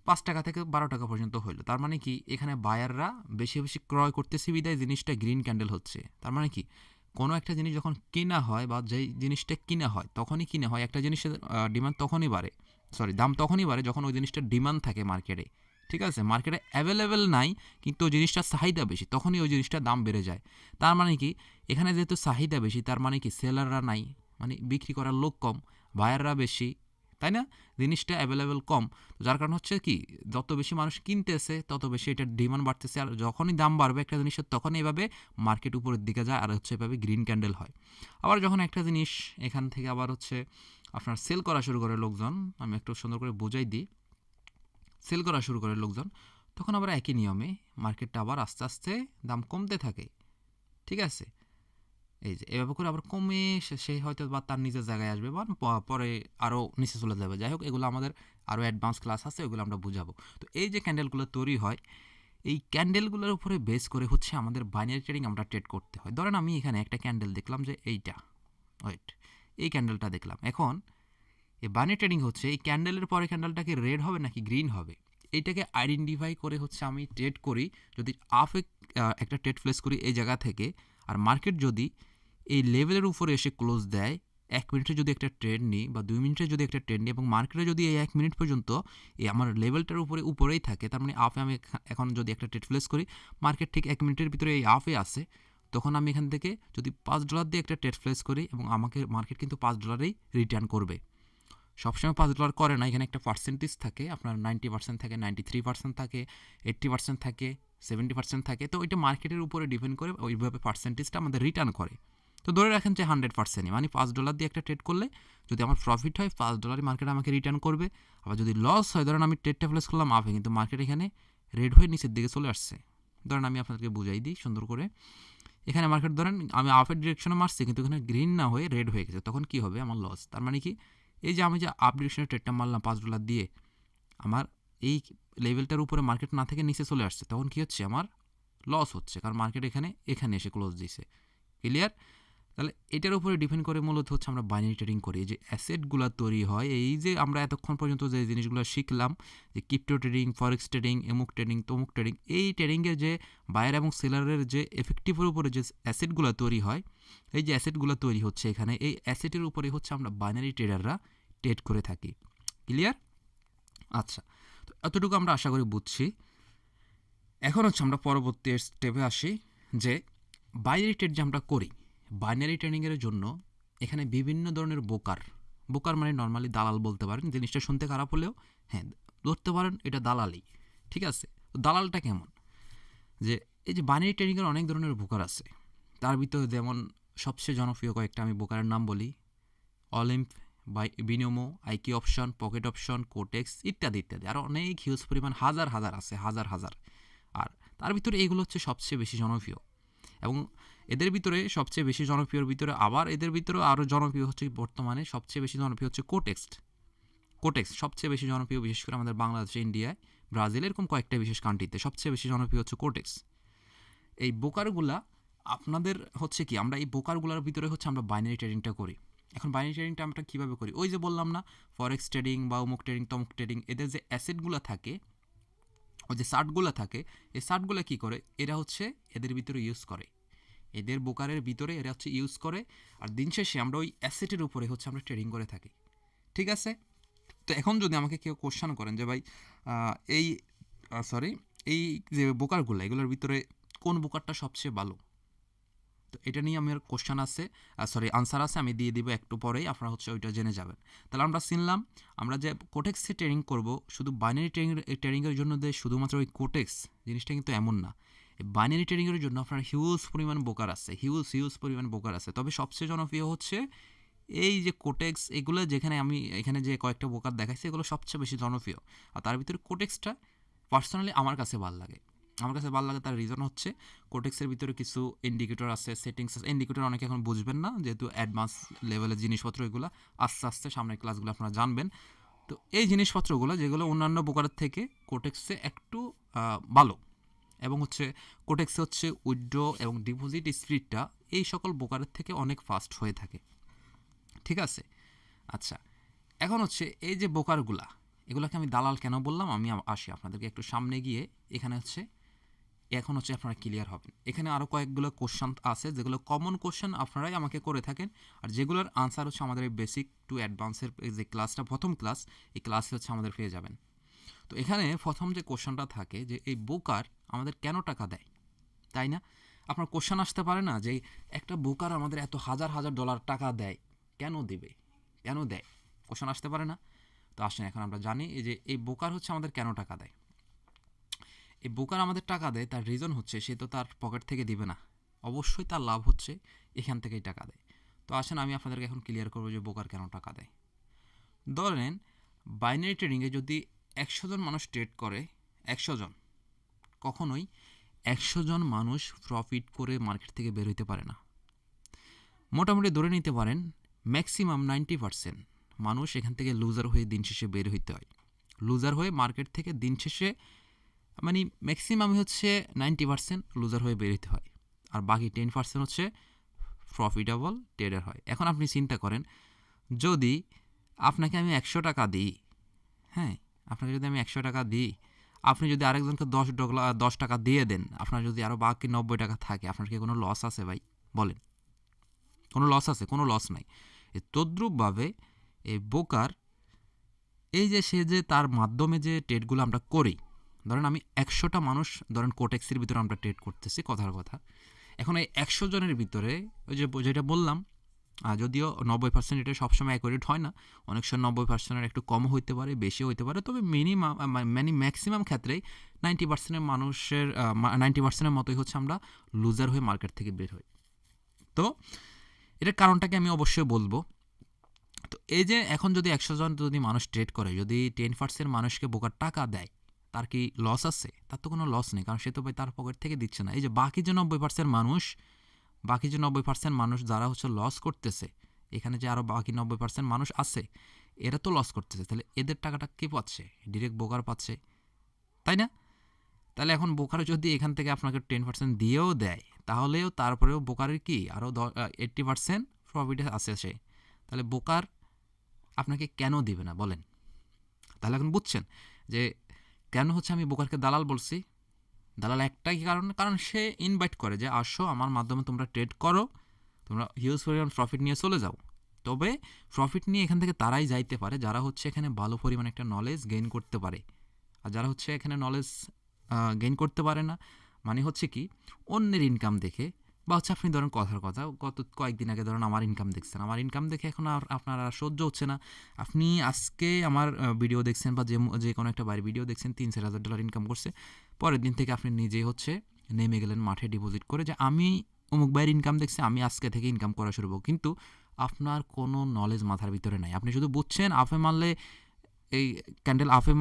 5 টাকা থেকে 12 টাকা পর্যন্ত হইলো। তার মানে কি এখানে বায়াররা বেশি বেশি ক্রয় করতেছে বিধায় জিনিসটা গ্রিন ক্যান্ডেল হচ্ছে। তার মানে কি কোনো একটা জিনিস যখন কেনা হয় বা যেই জিনিসটা কিনা হয় তখনই কিনা হয়, একটা জিনিসের ডিমান্ড তখনই বাড়ে, সরি দাম তখনই বাড়ে যখন ওই জিনিসটার ডিমান্ড থাকে মার্কেটে। ঠিক আছে, মার্কেটে অ্যাভেলেবেল নাই কিন্তু ওই জিনিসটার চাহিদা বেশি, তখনই ওই জিনিসটার দাম বেড়ে যায়। তার মানে কি এখানে যেহেতু চাহিদা বেশি, তার মানে কি সেলাররা নাই, মানে বিক্রি করার লোক কম, বায়াররা বেশি, তাই না? জিনিসটা অ্যাভেলেবেল কম, যার কারণ হচ্ছে কি যত বেশি মানুষ কিনতেছে তত বেশি এটার ডিমান্ড বাড়তেছে, আর যখনই দাম বাড়বে একটা জিনিসের তখনই এভাবে মার্কেট উপরের দিকে যায়, আর হচ্ছে এভাবে গ্রিন ক্যান্ডেল হয়। আবার যখন একটা জিনিস এখান থেকে আবার হচ্ছে আপনার সেল করা শুরু করে লোকজন, আমি একটু সুন্দর করে বোঝাই দিই, সেল করা শুরু করে লোকজন, তখন আবার একই নিয়মে মার্কেটটা আবার আস্তে আস্তে দাম কমতে থাকে। ঠিক আছে, এই যে এভাবে করে আবার কমে সে হয়তো বা তার নিজের জায়গায় আসবে বা পরে আরও নিচে চলে যাবে। যাই হোক, এগুলো আমাদের আরও অ্যাডভান্স ক্লাস আছে, ওগুলো আমরা বুঝাবো। তো এই যে ক্যান্ডেলগুলো তৈরি হয়, এই ক্যান্ডেলগুলোর উপরে বেস করে হচ্ছে আমাদের বাইনারি ট্রেডিং আমরা ট্রেড করতে হয়। ধরেন আমি এখানে একটা ক্যান্ডেল দেখলাম যে এইটা, ওয়েট, এই ক্যান্ডেলটা দেখলাম। এখন এই বাইনারি ট্রেডিং হচ্ছে এই ক্যান্ডেলের পরে ক্যান্ডেলটা কি রেড হবে নাকি গ্রিন হবে, এইটাকে আইডেন্টিফাই করে হচ্ছে আমি ট্রেড করি। যদি আপে একটা ট্রেড প্লেস করি এই জায়গা থেকে, আর মার্কেট যদি এই লেভেলের উপরে এসে ক্লোজ দেয়, 1 মিনিটে যদি একটা ট্রেড নিই বা 2 মিনিটে যদি একটা ট্রেড নিই এবং মার্কেটে যদি এই 1 মিনিট পর্যন্ত এই আমার লেভেলটার উপরেই থাকে, তার মানে আপে আমি এখন যদি একটা ট্রেড প্লেস করি, মার্কেট ঠিক 1 মিনিটের ভিতরে এই আপে আসে, তখন আমি এখান থেকে যদি $5 দিয়ে একটা ট্রেড প্লেস করি এবং আমাকে মার্কেট কিন্তু $5ই রিটার্ন করবে। সবসময় $5 করে না, এখানে একটা পার্সেন্টেজ থাকে, আপনার 90% থাকে, 93% থাকে, 80% থাকে, 70% থাকে, তো ওইটা মার্কেটের উপরে ডিপেন্ড করে ওইভাবে পার্সেন্টেজটা আমাদের রিটার্ন করে। তো ধরে রাখেন যে 100%ই, মানে $5 দিয়ে একটা ট্রেড করলে যদি আমার প্রফিট হয় $5 মার্কেট আমাকে রিটার্ন করবে। আবার যদি লস হয়, ধরেন আমি ট্রেডটা প্লেস করলাম আপে, কিন্তু মার্কেট এখানে রেড হয়ে নিচের দিকে চলে আসছে। ধরেন আমি আপনাদেরকে বুঝাই দিই সুন্দর করে, এখানে মার্কেট ধরেন আমি আপের ডিরেকশনে মারছি কিন্তু এখানে গ্রিন না হয়ে রেড হয়ে গেছে, তখন কি হবে? আমার লস। তার মানে কি এই যে আমি যে আপ ডিরেকশনে ট্রেডটা মারলাম $5 দিয়ে, আমার এই লেভেলটার উপরে মার্কেট না থেকে নিচে চলে আসছে, তখন কি হচ্ছে? আমার লস হচ্ছে, কারণ মার্কেট এখানে এসে ক্লোজ দিয়েছে। ক্লিয়ার? তাহলে এটার উপরে ডিপেন্ড করে মূলত হচ্ছে আমরা বাইনারি ট্রেডিং করি। যে অ্যাসেটগুলো তৈরি হয়, এই যে আমরা এতক্ষণ পর্যন্ত যে জিনিসগুলো শিখলাম, যে ক্রিপ্টো ট্রেডিং, ফরেক্স ট্রেডিং, এমুক ট্রেডিং, তমুক ট্রেডিং, এই ট্রেডিংয়ের যে বায়ার এবং সেলারের যে এফেক্টিভের উপরে যে অ্যাসেটগুলো তৈরি হয়, এই যে অ্যাসেটগুলো তৈরি হচ্ছে এখানে, এই অ্যাসেটের উপরে হচ্ছে আমরা বাইনারি ট্রেডাররা ট্রেড করে থাকি। ক্লিয়ার? আচ্ছা, তো এতটুকু আমরা আশা করি বুঝছি। এখন হচ্ছে আমরা পরবর্তী স্টেপে আসি, যে বাইনারি ট্রেড যে আমরা করি, বাইনারি ট্রেডিংয়ের জন্য এখানে বিভিন্ন ধরনের বোকার মানে নর্মালি দালাল বলতে পারেন, জিনিসটা শুনতে খারাপ হলেও হ্যাঁ ধরতে পারেন এটা দালালি। ঠিক আছে, তো দালালটা কেমন? যে এই যে বাইনারি ট্রেডিংয়ের অনেক ধরনের বোকার আছে, তার ভিতরে যেমন সবচেয়ে জনপ্রিয় কয়েকটা আমি বোকারের নাম বলি: Olymp, Binomo, IQ option, pocket option, Quotex ইত্যাদি ইত্যাদি, আর অনেক হিউজ পরিমাণ হাজার হাজার আছে, হাজার হাজার। আর তার ভিতরে এইগুলো হচ্ছে সবচেয়ে বেশি জনপ্রিয়, এবং এদের ভিতরে সবচেয়ে বেশি জনপ্রিয়র ভিতরে আবার এদের ভিতরে আরও জনপ্রিয় হচ্ছে, বর্তমানে সবচেয়ে বেশি জনপ্রিয় হচ্ছে কোটেক্স সবচেয়ে বেশি জনপ্রিয়, বিশেষ করে আমাদের বাংলাদেশে, ইন্ডিয়ায়, ব্রাজিল, এরকম কয়েকটা বিশেষ কান্ট্রিতে সবচেয়ে বেশি জনপ্রিয় হচ্ছে কোটেক্স। এই বোকারগুলা আপনাদের হচ্ছে কি, আমরা এই বোকারগুলোর ভিতরে হচ্ছে আমরা বাইনারি ট্রেডিংটা করি। এখন বাইনারি ট্রেডিংটা আমরা কীভাবে করি? ওই যে বললাম না, ফরেক্স ট্রেডিং বা অমুক ট্রেডিং তমুক ট্রেডিং, এদের যে অ্যাসেটগুলো থাকে, ওই যে চার্টগুলো থাকে, এই চার্টগুলো কী করে? এরা হচ্ছে এদের ভিতরে ইউজ করে, এদের বোকারের ভিতরে এরা হচ্ছে ইউজ করে, আর দিন শেষে আমরা ওই অ্যাসেটের উপরে হচ্ছে আমরা ট্রেডিং করে থাকি। ঠিক আছে, তো এখন যদি আমাকে কেউ কোশ্চেন করেন যে ভাই এই এই যে বোকারগুলো, এগুলোর ভিতরে কোন বোকারটা সবচেয়ে ভালো, তো এটা নিয়ে আমার কোশ্চেন আছে, আনসার আছে, আমি দিয়ে দিব একটু পরেই, আপনারা হচ্ছে ওইটা জেনে যাবেন। তাহলে আমরা চিনলাম, আমরা যে কোটেক্সে ট্রেডিং করব, শুধু বাইনারি ট্রেডিংয়ের জন্য যে শুধুমাত্র ওই কোটেক্স জিনিসটা কিন্তু এমন না। বাইনারি ট্রেডিংয়ের জন্য আপনার হিউজ পরিমাণ ব্রোকার আছে, হিউজ পরিমাণ ব্রোকার আছে। তবে সবচেয়ে জনপ্রিয় হচ্ছে এই যে কোটেক্স, এগুলো যেখানে আমি এখানে যে কয়েকটা ব্রোকার দেখাইছি এগুলো সবচেয়ে বেশি জনপ্রিয়। আর তার ভিতরে কোটেক্সটা পার্সোনালি আমার কাছে ভালো লাগে। তার রিজন হচ্ছে কোটেক্সের ভিতরে কিছু ইন্ডিকেটর আছে, সেটিংস আছে। ইন্ডিকেটর অনেকে এখন বুঝবেন না, যেহেতু অ্যাডভান্স লেভেলের জিনিসপত্র, এগুলো আস্তে আস্তে সামনের ক্লাসগুলো আপনারা জানবেন। তো এই জিনিসপত্রগুলো যেগুলো অন্যান্য ব্রোকারের থেকে কোটেক্সে একটু ভালো, এবং হচ্ছে কোটেক্সে হচ্ছে উইথড্র এবং ডিপোজিট স্পিডটা এই সকল ব্রোকারের থেকে অনেক ফাস্ট হয়ে থাকে, ঠিক আছে? আচ্ছা, এখন হচ্ছে এই যে ব্রোকারগুলা, এগুলোকে আমি দালাল কেন বললাম আমি আসি আপনাদেরকে একটু সামনে গিয়ে। এখানে হচ্ছে এখন হচ্ছে আপনারা ক্লিয়ার হবেন। এখানে আরও কয়েকগুলো কোশ্চেন আছে যেগুলো কমন কোশ্চেন আপনারাই আমাকে করে থাকেন, আর যেগুলোর আনসার হচ্ছে আমাদের এই বেসিক টু অ্যাডভান্সের যে ক্লাসটা, প্রথম ক্লাস, এই ক্লাসে হচ্ছে আমাদের পেয়ে যাবেন। তো এখানে প্রথম যে কোশ্চেনটা থাকে যে এই ব্রোকার আমাদের কেন টাকা দেয়, তাই না? আপনার কোশ্চেন আসতে পারে না যে একটা ব্রোকার আমাদের এত হাজার হাজার ডলার টাকা দেয়, কেন দেবে, কেন দেয়? কোশ্চেন আসতে পারে না? তো আসেন এখন আমরা জানি এই যে এই ব্রোকার হচ্ছে আমাদের কেন টাকা দেয়। এই ব্রোকার আমাদের টাকা দেয়, তার রিজন হচ্ছে সে তো তার পকেট থেকে দিবে না, অবশ্যই তার লাভ হচ্ছে এখান থেকেই টাকা দেয়। তো আসেন আমি আপনাদেরকে এখন ক্লিয়ার করবো যে ব্রোকার কেন টাকা দেয়। ধরেন বাইনারি ট্রেডিংয়ে যদি 100 জন মানুষ ট্রেড করে, 100 জন, কখনোই 100 জন মানুষ প্রফিট করে মার্কেট থেকে বের হইতে পারে না। মোটামুটি ধরে নিতে পারেন ম্যাক্সিমাম 90% মানুষ এখান থেকে লুজার হয়ে দিন শেষে বের হইতে হয়। লুজার হয়ে মার্কেট থেকে দিন শেষে, মানে ম্যাক্সিমাম হচ্ছে 90% লুজার হয়ে বের হইতে হয়, আর বাকি 10% হচ্ছে প্রফিটেবল ট্রেডার হয়। এখন আপনি চিন্তা করেন, যদি আপনাকে আমি 100 টাকা দিই, হ্যাঁ, আপনাকে যদি আমি 100 টাকা দিই, আপনি যদি আরেকজনকে 10 টাকা দিয়ে দেন, আপনার যদি আরও বাকি 90 টাকা থাকে, আপনার কি কোনো লস আছে ভাই? বলেন, কোনো লস আছে? কোনো লস নাই। এই তদ্রূপভাবে এই ব্রোকার, এই যে সে যে তার মাধ্যমে যে ট্রেডগুলো আমরা করি, ধরেন আমি 100টা মানুষ, ধরেন কোটেক্সের ভিতরে আমরা ট্রেড করতেছি, কথার কথা। এখন এই 100 জনের ভিতরে ওই যে যেটা বললাম, যদিও 90% এটা সবসময় অ্যাকুরেট হয় না, অনেক সময় 90% একটু কম হইতে পারে, বেশি হইতে পারে, তবে মিনিমাম মানে ম্যাক্সিমাম ক্ষেত্রেই 90% মানুষের 90% মতোই হচ্ছে আমরা লুজার হয়ে মার্কেট থেকে বের হই। তো এটার কারণটাকে আমি অবশ্যই বলবো। তো এই যে এখন যদি 100 জন যদি মানুষ ট্রেড করে, যদি 10% মানুষকে ব্রোকার টাকা দেয়, তার কি লস আছে? তার তো কোনো লস নেই, কারণ সে তো ভাই তার পকেট থেকে দিচ্ছে না। এই যে বাকি যে 90% মানুষ যারা হচ্ছে লস করতেছে, এখানে যে আরও বাকি 90% মানুষ আছে, এরা তো লস করতেছে, তাহলে এদের টাকাটা কে পাচ্ছে? ডিরেক্ট ব্রোকার পাচ্ছে, তাই না? তাহলে এখন ব্রোকার যদি এখান থেকে আপনাকে 10% দিয়েও দেয়, তাহলেও তারপরেও ব্রোকারের কি আরও 80% প্রফিটে আছে সে। তাহলে ব্রোকার আপনাকে কেন দিবে না বলেন? তাহলে এখন বুঝছেন যে কেন হচ্ছে আমি ব্রোকারকে দালাল বলছি। দালাল একটাই কারণ সে ইনভাইট করে যে আসো আমার মাধ্যমে তোমরা ট্রেড করো, তোমরা হিউজ পরিমাণ প্রফিট নিয়ে চলে যাও। তবে প্রফিট নিয়ে এখান থেকে তারাই যাইতে পারে যারা হচ্ছে এখানে ভালো পরিমাণ একটা নলেজ গেইন করতে পারে। আর যারা হচ্ছে এখানে নলেজ গেইন করতে পারে না, মানে হচ্ছে কি অন্যের ইনকাম দেখে, বা হচ্ছে আপনি ধরেন কথার কথা গত কয়েকদিন আগে ধরেন আমার ইনকাম দেখছেন, আমার ইনকাম দেখে এখন আর আপনার আর সহ্য হচ্ছে না। আপনি আজকে আমার ভিডিও দেখছেন বা যে কোনো একটা বাড়ির ভিডিও দেখছেন, $3,000 ইনকাম করছে, পরের দিন থেকে আপনি নিজেই হচ্ছে নেমে গেলেন মাঠে ডিপোজিট করে যে আমি অমুক ভাইয়ের ইনকাম দেখছি, আমি আজকে থেকে ইনকাম করা শুরু করব। কিন্তু আপনার কোনো নলেজ মাথার ভিতরে নাই, আপনি শুধু বুঝছেন আপে মারলে এই ক্যান্ডেল আপে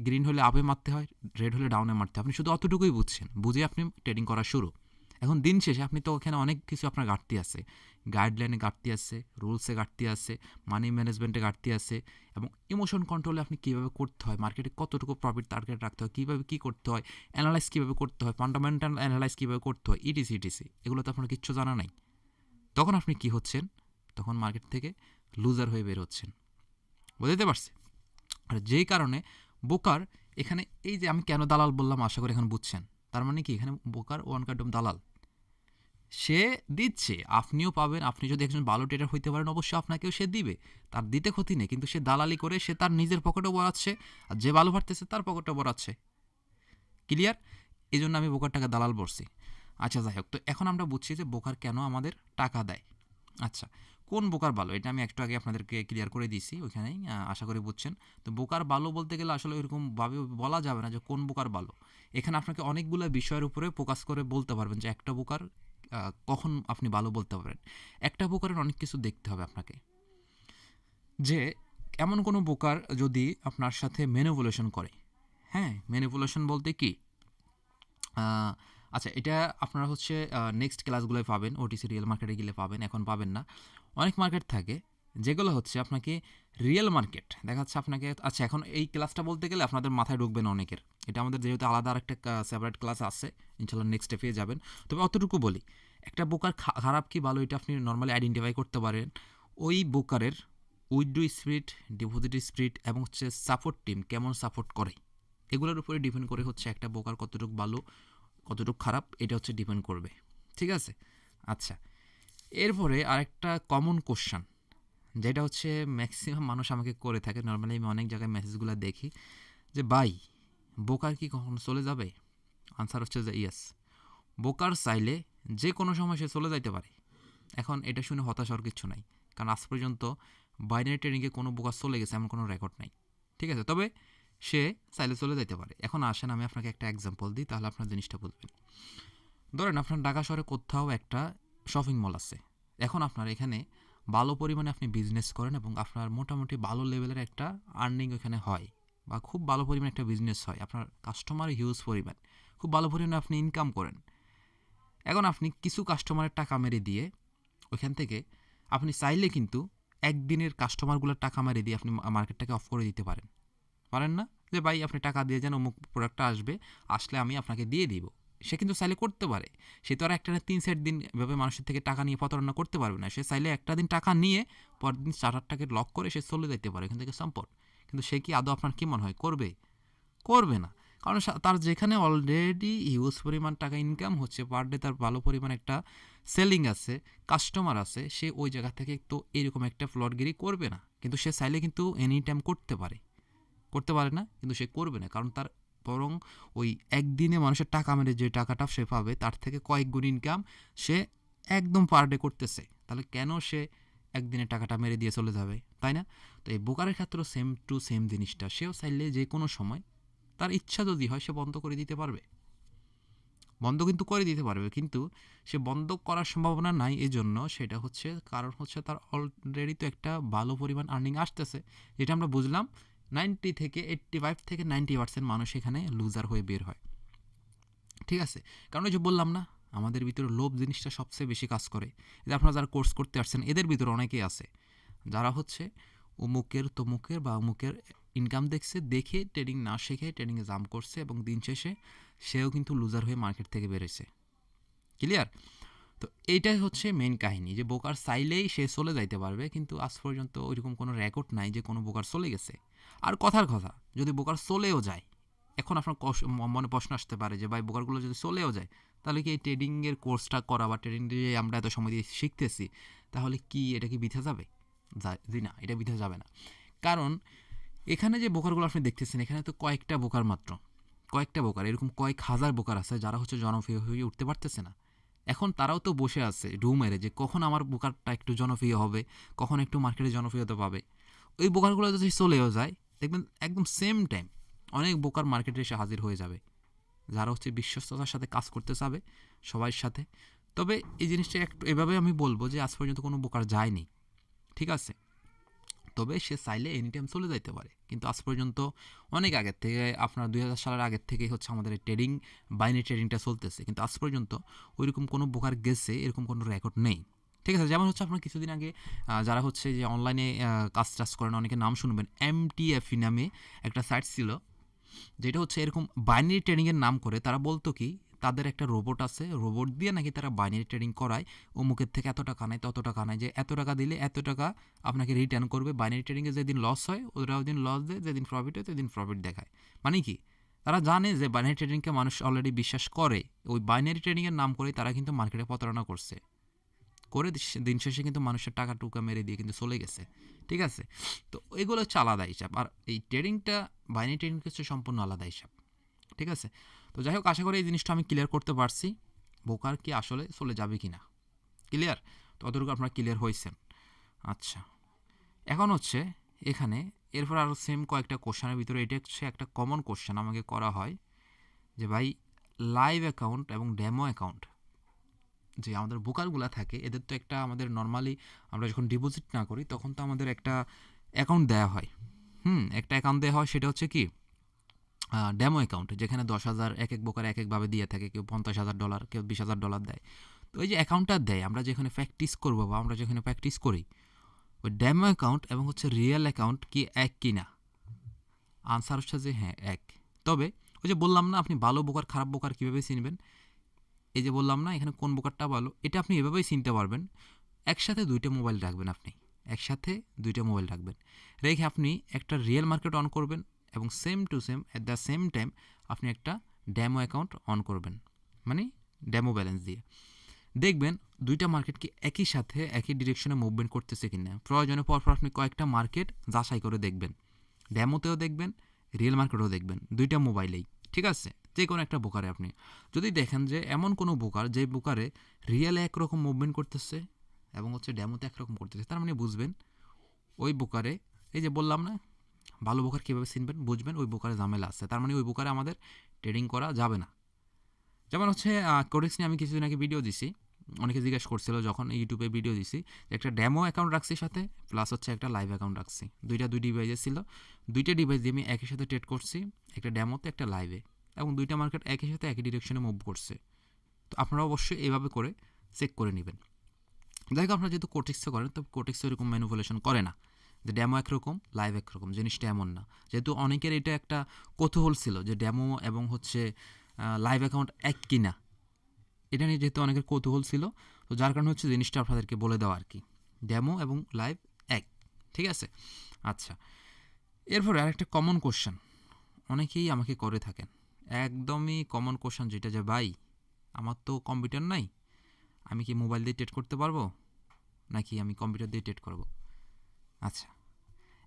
গ্রিন হলে আপে মারতে হয়, রেড হলে ডাউনে মারতে হয়, আপনি শুধু অতটুকুই বুঝছেন, বুঝে আপনি ট্রেডিং করা শুরু। এখন দিন শেষে আপনি তো ওখানে অনেক কিছু আপনার ঘাটতি আছে, গাইডলাইনে ঘাটতি আছে, রুলসে ঘাটতি আছে, মানি ম্যানেজমেন্টে ঘাটতি আছে, এবং ইমোশন কন্ট্রোলে আপনি কীভাবে করতে হয়, মার্কেটে কতটুকু প্রফিট টার্গেট রাখতে হয়, কীভাবে কী করতে হয়, অ্যানালাইজ কীভাবে করতে হয়, ফান্ডামেন্টাল অ্যানালাইজ কীভাবে করতে হয়, ইটিসি, এগুলো তো আপনার কিচ্ছু জানা নাই। তখন আপনি কি হচ্ছেন? তখন মার্কেট থেকে লুজার হয়ে বের হচ্ছেন। বুঝতে পারছি? আর যেই কারণে ব্রোকার এখানে, এই যে আমি কেন দালাল বললাম আশা করি এখন বুঝছেন। তার মানে কি এখানে ব্রোকার ওয়ান কাইন্ড অফ দালাল, সে দিচ্ছে, আপনিও পাবেন। আপনি যদি একজন ভালো ট্রেডার হইতে পারেন অবশ্যই আপনাকেও সে দিবে, তার দিতে ক্ষতি নেই, কিন্তু সে দালালি করে সে তার নিজের পকেটও বড়াচ্ছে, আর যে ভালো পারতেছে তার পকেটও বড়াচ্ছে। ক্লিয়ার? এই জন্য আমি ব্রোকারটাকে দালাল বলছি। আচ্ছা যাই হোক, তো এখন আমরা বুঝছি যে ব্রোকার কেন আমাদের টাকা দেয়। আচ্ছা, কোন বোকার ভালো এটা আমি একটু আগে আপনাদেরকে ক্লিয়ার করে দিয়েছি ওইখানেই, আশা করি বুঝছেন। তো বোকার ভালো বলতে গেলে আসলে ওইরকমভাবে বলা যাবে না যে কোন বোকার ভালো। এখানে আপনাকে অনেকগুলো বিষয়ের উপরে ফোকাস করে বলতে পারবেন যে একটা বোকার কখন আপনি ভালো বলতে পারেন। একটা বোকারের অনেক কিছু দেখতে হবে আপনাকে, যে এমন কোনো বোকার যদি আপনার সাথে ম্যানিপুলেশন করে। হ্যাঁ, ম্যানিপুলেশন বলতে কি, আহ, আচ্ছা এটা আপনারা হচ্ছে নেক্সট ক্লাসগুলোয় পাবেন, ওটিসি রিয়েল মার্কেটে গেলে পাবেন, এখন পাবেন না। অনেক মার্কেট থাকে যেগুলো হচ্ছে আপনাকে রিয়েল মার্কেট দেখাচ্ছে আপনাকে। আচ্ছা এখন এই ক্লাসটা বলতে গেলে আপনাদের মাথায় ঢুকবে না অনেকের, এটা আমাদের যেহেতু আলাদা আরেকটা সেপারেট ক্লাস আছে, ইনশাল্লাহ নেক্সটে পেয়ে যাবেন। তবে অতটুকু বলি, একটা বোকার খারাপ কি ভালো এটা আপনি নর্মালি আইডেন্টিফাই করতে পারেন ওই বোকারের উইথড্রো স্পিরিট, ডিপোজিট স্পিরিট এবং হচ্ছে সাপোর্ট টিম কেমন সাপোর্ট করে, এগুলোর উপরে ডিপেন্ড করে হচ্ছে একটা বোকার কতটুকু ভালো কতটুকু খারাপ এটা হচ্ছে ডিপেন্ড করবে। ঠিক আছে? আচ্ছা, এরপরে আরেকটা কমন কোশ্চান যেটা হচ্ছে ম্যাক্সিমাম মানুষ আমাকে করে থাকে, নর্মালি আমি অনেক জায়গায় মেসেজগুলো দেখি যে ভাই বোকার কি কখনো চলে যাবে? আনসার হচ্ছে যে ইয়েস, বোকার চাইলে যে কোনো সময় সে চলে যাইতে পারে। এখন এটা শুনে হতাশ হওয়ার কিছু নাই, কারণ আজ পর্যন্ত বাইনারি ট্রেডিংয়ে কোনো বোকার চলে গেছে এমন কোনো রেকর্ড নাই। ঠিক আছে, তবে সে চাইলে চলে যাইতে পারে। এখন আসেন আমি আপনাকে একটা এক্সাম্পল দিই, তাহলে আপনার জিনিসটা বুঝবেন। ধরেন আপনার ঢাকা শহরে কোথাও একটা শপিং মল আছে, এখন আপনার এখানে ভালো পরিমাণে আপনি বিজনেস করেন এবং আপনার মোটামুটি ভালো লেভেলের একটা আর্নিং এখানে হয়, বা খুব ভালো পরিমাণে একটা বিজনেস হয়, আপনার কাস্টমার হিউজ পরিমাণ, খুব ভালো পরিমাণে আপনি ইনকাম করেন। এখন আপনি কিছু কাস্টমারের টাকা মেরে দিয়ে ওইখান থেকে আপনি চাইলে কিন্তু একদিনের কাস্টমারগুলোর টাকা মেরে দিয়ে আপনি মার্কেটটাকে অফ করে দিতে পারেন। পারেন না? যে ভাই আপনি টাকা দিয়ে যান, অমুক প্রোডাক্টটা আসবে, আসলে আমি আপনাকে দিয়ে দিব। সে কিন্তু চাইলে করতে পারে। সে তো আর একটা না ৩-৪ দিন এভাবে মানুষের থেকে টাকা নিয়ে প্রতারণা করতে পারবে না। সে চাইলে একটা দিন টাকা নিয়ে পরের দিন চার্টারটাকে লক করে সে চলে যেতে পারে এখান থেকে সম্পদ। কিন্তু সে কি আদৌ আপনার কি মনে হয় করবে? করবে না। কারণ তার যেখানে অলরেডি হিউজ পরিমাণ টাকা ইনকাম হচ্ছে পার ডে, তার ভালো পরিমাণ একটা সেলিং আছে, কাস্টমার আছে, সে ওই জায়গা থেকে তো এরকম একটা ফ্লটগিরি করবে না। কিন্তু সে চাইলে কিন্তু এনি টাইম করতে পারে, করতে পারে না কিন্তু সে করবে না, কারণ তার বরং ওই একদিনে মানুষের টাকা মেরে যে টাকাটা সে পাবে তার থেকে কয়েক গুণ ইনকাম সে একদম পার ডে করতেছে। তাহলে কেন সে একদিনে টাকাটা মেরে দিয়ে চলে যাবে, তাই না? তো এই বোকারের ক্ষেত্রেও সেম টু সেম জিনিসটা, সেও চাইলে যে কোনো সময় তার ইচ্ছা যদি হয় সে বন্ধ করে দিতে পারবে, বন্ধ কিন্তু করে দিতে পারবে, কিন্তু সে বন্ধ করার সম্ভাবনা নাই। এই জন্য সেটা হচ্ছে কারণ হচ্ছে তার অলরেডি তো একটা ভালো পরিমাণ আর্নিং আসতেছে, যেটা আমরা বুঝলাম 85% মানুষ এখানে লুজার হয়ে বের হয়। ঠিক আছে, কারণ ওই যে বললাম না, আমাদের ভিতরে লোভ জিনিসটা সবচেয়ে বেশি কাজ করে। যে আপনারা যারা কোর্স করতে আসছেন এদের ভিতরে অনেকেই আছে যারা হচ্ছে অমুকের তমুকের বা অমুকের ইনকাম দেখছে, দেখে ট্রেডিং না শিখে ট্রেডিংয়ে জাম্প করছে এবং দিন শেষে সেও কিন্তু লুজার হয়ে মার্কেট থেকে বেরোছে। ক্লিয়ার? তো এইটাই হচ্ছে মেইন কাহিনী, যে বোকার চাইলেই সে চলে যাইতে পারবে, কিন্তু আজ পর্যন্ত ওইরকম কোনো রেকর্ড নাই যে কোনো বোকার চলে গেছে। আর কথার কথা, যদি বোকার চলেও যায়, এখন আপনার মনে প্রশ্ন আসতে পারে যে ভাই বোকারগুলো যদি চলেও যায় তাহলে কি এই ট্রেডিংয়ের কোর্সটা করা বা ট্রেডিং যে আমরা এত সময় দিয়ে শিখতেছি তাহলে কি এটা কি বৃথা যাবে? জি না, এটা বৃথা যাবে না। কারণ এখানে যে বোকারগুলো আপনি দেখতেছেন এখানে তো কয়েকটা বোকার মাত্র, কয়েকটা বোকার, এরকম কয়েক হাজার বোকার আছে যারা হচ্ছে জনপ্রিয় হয়ে উঠতে পারতেছে না। এখন তারাও তো বসে আছে ঢু মেরে যে কখন আমার বোকারটা একটু জনপ্রিয় হবে, কখন একটু মার্কেটে জনপ্রিয়তা পাবে। ওই বোকারগুলো যদি চলেও যায় দেখবেন একদম সেম টাইম অনেক বোকার মার্কেটে এসে হাজির হয়ে যাবে, যারা হচ্ছে বিশ্বস্ততার সাথে কাজ করতে চাবে সবার সাথে। তবে এই জিনিসটা একটু এভাবে আমি বলবো যে আজ পর্যন্ত কোনো বোকার যায়নি, ঠিক আছে? তবে সে চাইলে এনি টাইম চলে যাইতে পারে, কিন্তু আজ পর্যন্ত অনেক আগের থেকে, আপনার 2000 সালের আগের থেকেই হচ্ছে আমাদের এই ট্রেডিং, বাইনারি ট্রেডিংটা চলতেছে, কিন্তু আজ পর্যন্ত ওইরকম কোনো বোকার গেছে এরকম কোনো রেকর্ড নেই। ঠিক আছে, যেমন হচ্ছে আপনার কিছুদিন আগে যারা হচ্ছে যে অনলাইনে কাজ টাজ করেন অনেকে নাম শুনবেন, MTFE নামে একটা সাইট ছিল, যেটা হচ্ছে এরকম বাইনারি ট্রেডিংয়ের নাম করে তারা বলতো কি তাদের একটা রোবট আছে, রোবট দিয়ে নাকি তারা বাইনারি ট্রেডিং করায়, অমুকের থেকে এত টাকা নেয় তত টাকা নেয়, যে এত টাকা দিলে এত টাকা আপনাকে রিটার্ন করবে। বাইনারি ট্রেডিংয়ে যেদিন লস হয় ওরা ওদিন লস দেয়, যেদিন প্রফিট হয় সেদিন প্রফিট দেখায়। মানে কি, তারা জানে যে বাইনারি ট্রেডিংকে মানুষ অলরেডি বিশ্বাস করে, ওই বাইনারি ট্রেডিংয়ের নাম করে তারা কিন্তু মার্কেটে প্রতারণা করছে, করে দিন শেষে কিন্তু মানুষের টাকা টুকা মেরে দিয়ে কিন্তু চলে গেছে। ঠিক আছে, তো এগুলো হচ্ছে আলাদা হিসাব, আর এই ট্রেডিংটা বাইনারি ট্রেডিং হচ্ছে সম্পূর্ণ আলাদা হিসাব। ঠিক আছে, তো যাই হোক আশা করি এই জিনিসটা আমি ক্লিয়ার করতে পারছি, বোকার কি আসলে চলে যাবে কি না। ক্লিয়ার? তো অতটুকু আপনারা ক্লিয়ার হয়েছেন। আচ্ছা, এখন হচ্ছে এখানে এরপর আরও সেম কয়েকটা কোশ্চেনের ভিতরে এটা হচ্ছে একটা কমন কোশ্চেন আমাকে করা হয় যে ভাই লাইভ অ্যাকাউন্ট এবং ডেমো অ্যাকাউন্ট যে আমাদের ব্রোকারগুলো থাকে এদের তো একটা আমাদের নর্মালি আমরা যখন ডিপোজিট না করি তখন তো আমাদের একটা অ্যাকাউন্ট দেওয়া হয়। একটা অ্যাকাউন্ট দেওয়া হয়, সেটা হচ্ছে কি ডেমো অ্যাকাউন্ট, যেখানে 10,000 এক এক ব্রোকার এক একভাবে দিয়ে থাকে, কেউ $50,000, কেউ $20,000 দেয়। তো ওই যে অ্যাকাউন্টটা দেয়, আমরা যেখানে প্র্যাকটিস করবো বা আমরা যেখানে প্র্যাকটিস করি, ওই ডেমো অ্যাকাউন্ট এবং হচ্ছে রিয়েল অ্যাকাউন্ট কি এক কি না? আনসার হচ্ছে যে হ্যাঁ এক। তবে ওই যে বললাম না আপনি ভালো ব্রোকার খারাপ ব্রোকার কীভাবে চিনবেন, এই যে বললাম না এখানে কোন ব্রোকারটা ভালো, এটা আপনি এভাবেই চিনতে পারবেন। একসাথে দুইটা মোবাইল রাখবেন, আপনি একসাথে দুইটা মোবাইল রাখবেন, রেখে আপনি একটা রিয়েল মার্কেট অন করবেন এবং same to same at the same time আপনি একটা ডেমো অ্যাকাউন্ট অন করবেন, মানে ডেমো ব্যালেন্স দিয়ে দেখবেন দুইটা মার্কেট কি একই সাথে একই ডিরেকশনে মুভমেন্ট করতেছে কিনা। প্রয়োজনে পরপর আপনি কয়েকটা মার্কেট যাচাই করে দেখবেন, ডেমোতেও দেখবেন, রিয়েল মার্কেটেও দেখবেন, দুইটা মোবাইলেই, ঠিক আছে? যে কোনো একটা বুকারে আপনি যদি দেখেন যে এমন কোনো বুকার যে বুকারে রিয়েলে একরকম মুভমেন্ট করতেছে এবং হচ্ছে ডেমোতে একরকম করতেছে, তার মানে বুঝবেন ওই বুকারে, এই যে বললাম না ভালো বুকার কীভাবে চিনবেন, বুঝবেন ওই বুকারে ঝামেলা আছে, তার মানে ওই বুকারে আমাদের ট্রেডিং করা যাবে না। যেমন হচ্ছে কোডেক্স নিয়ে আমি কিছুদিন আগে ভিডিও দিছি, অনেকে জিজ্ঞেস করছিল যখন ইউটিউবে ভিডিও দিছি, একটা ডেমো অ্যাকাউন্ট রাখছি সাথে, প্লাস হচ্ছে একটা লাইভ অ্যাকাউন্ট রাখছি, দুই ডিভাইসে ছিল, দুইটা ডিভাইস দিয়ে আমি একই সাথে ট্রেড করছি, একটা ডেমোতে একটা লাইভে, এবং দুইটা মার্কেট একই সাথে একই ডিরেকশনে মুভ করছে। তো আপনারা অবশ্যই এইভাবে করে চেক করে নেবেন। যাই হোক, আপনারা যেহেতু কোটেক্সে করেন, তো কোটেক্সে এরকম ম্যানুপুলেশন করে না যে ডেমো একরকম লাইভ একরকম, জিনিসটা এমন না। যেহেতু অনেকের এটা একটা কৌতূহল ছিল যে ডেমো এবং হচ্ছে লাইভ অ্যাকাউন্ট এক কিনা, এটা নিয়ে যেহেতু অনেকের কৌতূহল ছিল, তো যার কারণে হচ্ছে জিনিসটা আপনাদেরকে বলে দেওয়া আর কি, ডেমো এবং লাইভ এক, ঠিক আছে? আচ্ছা, এরপরে আরেকটা কমন কোশ্চেন অনেকেই আমাকে করে থাকেন, একদমই কমন কোশ্চেন, যেটা যে ভাই আমার তো কম্পিউটার নাই, আমি কি মোবাইল দিয়ে ট্রেড করতে পারবো নাকি আমি কম্পিউটার দিয়ে ট্রেড করব? আচ্ছা,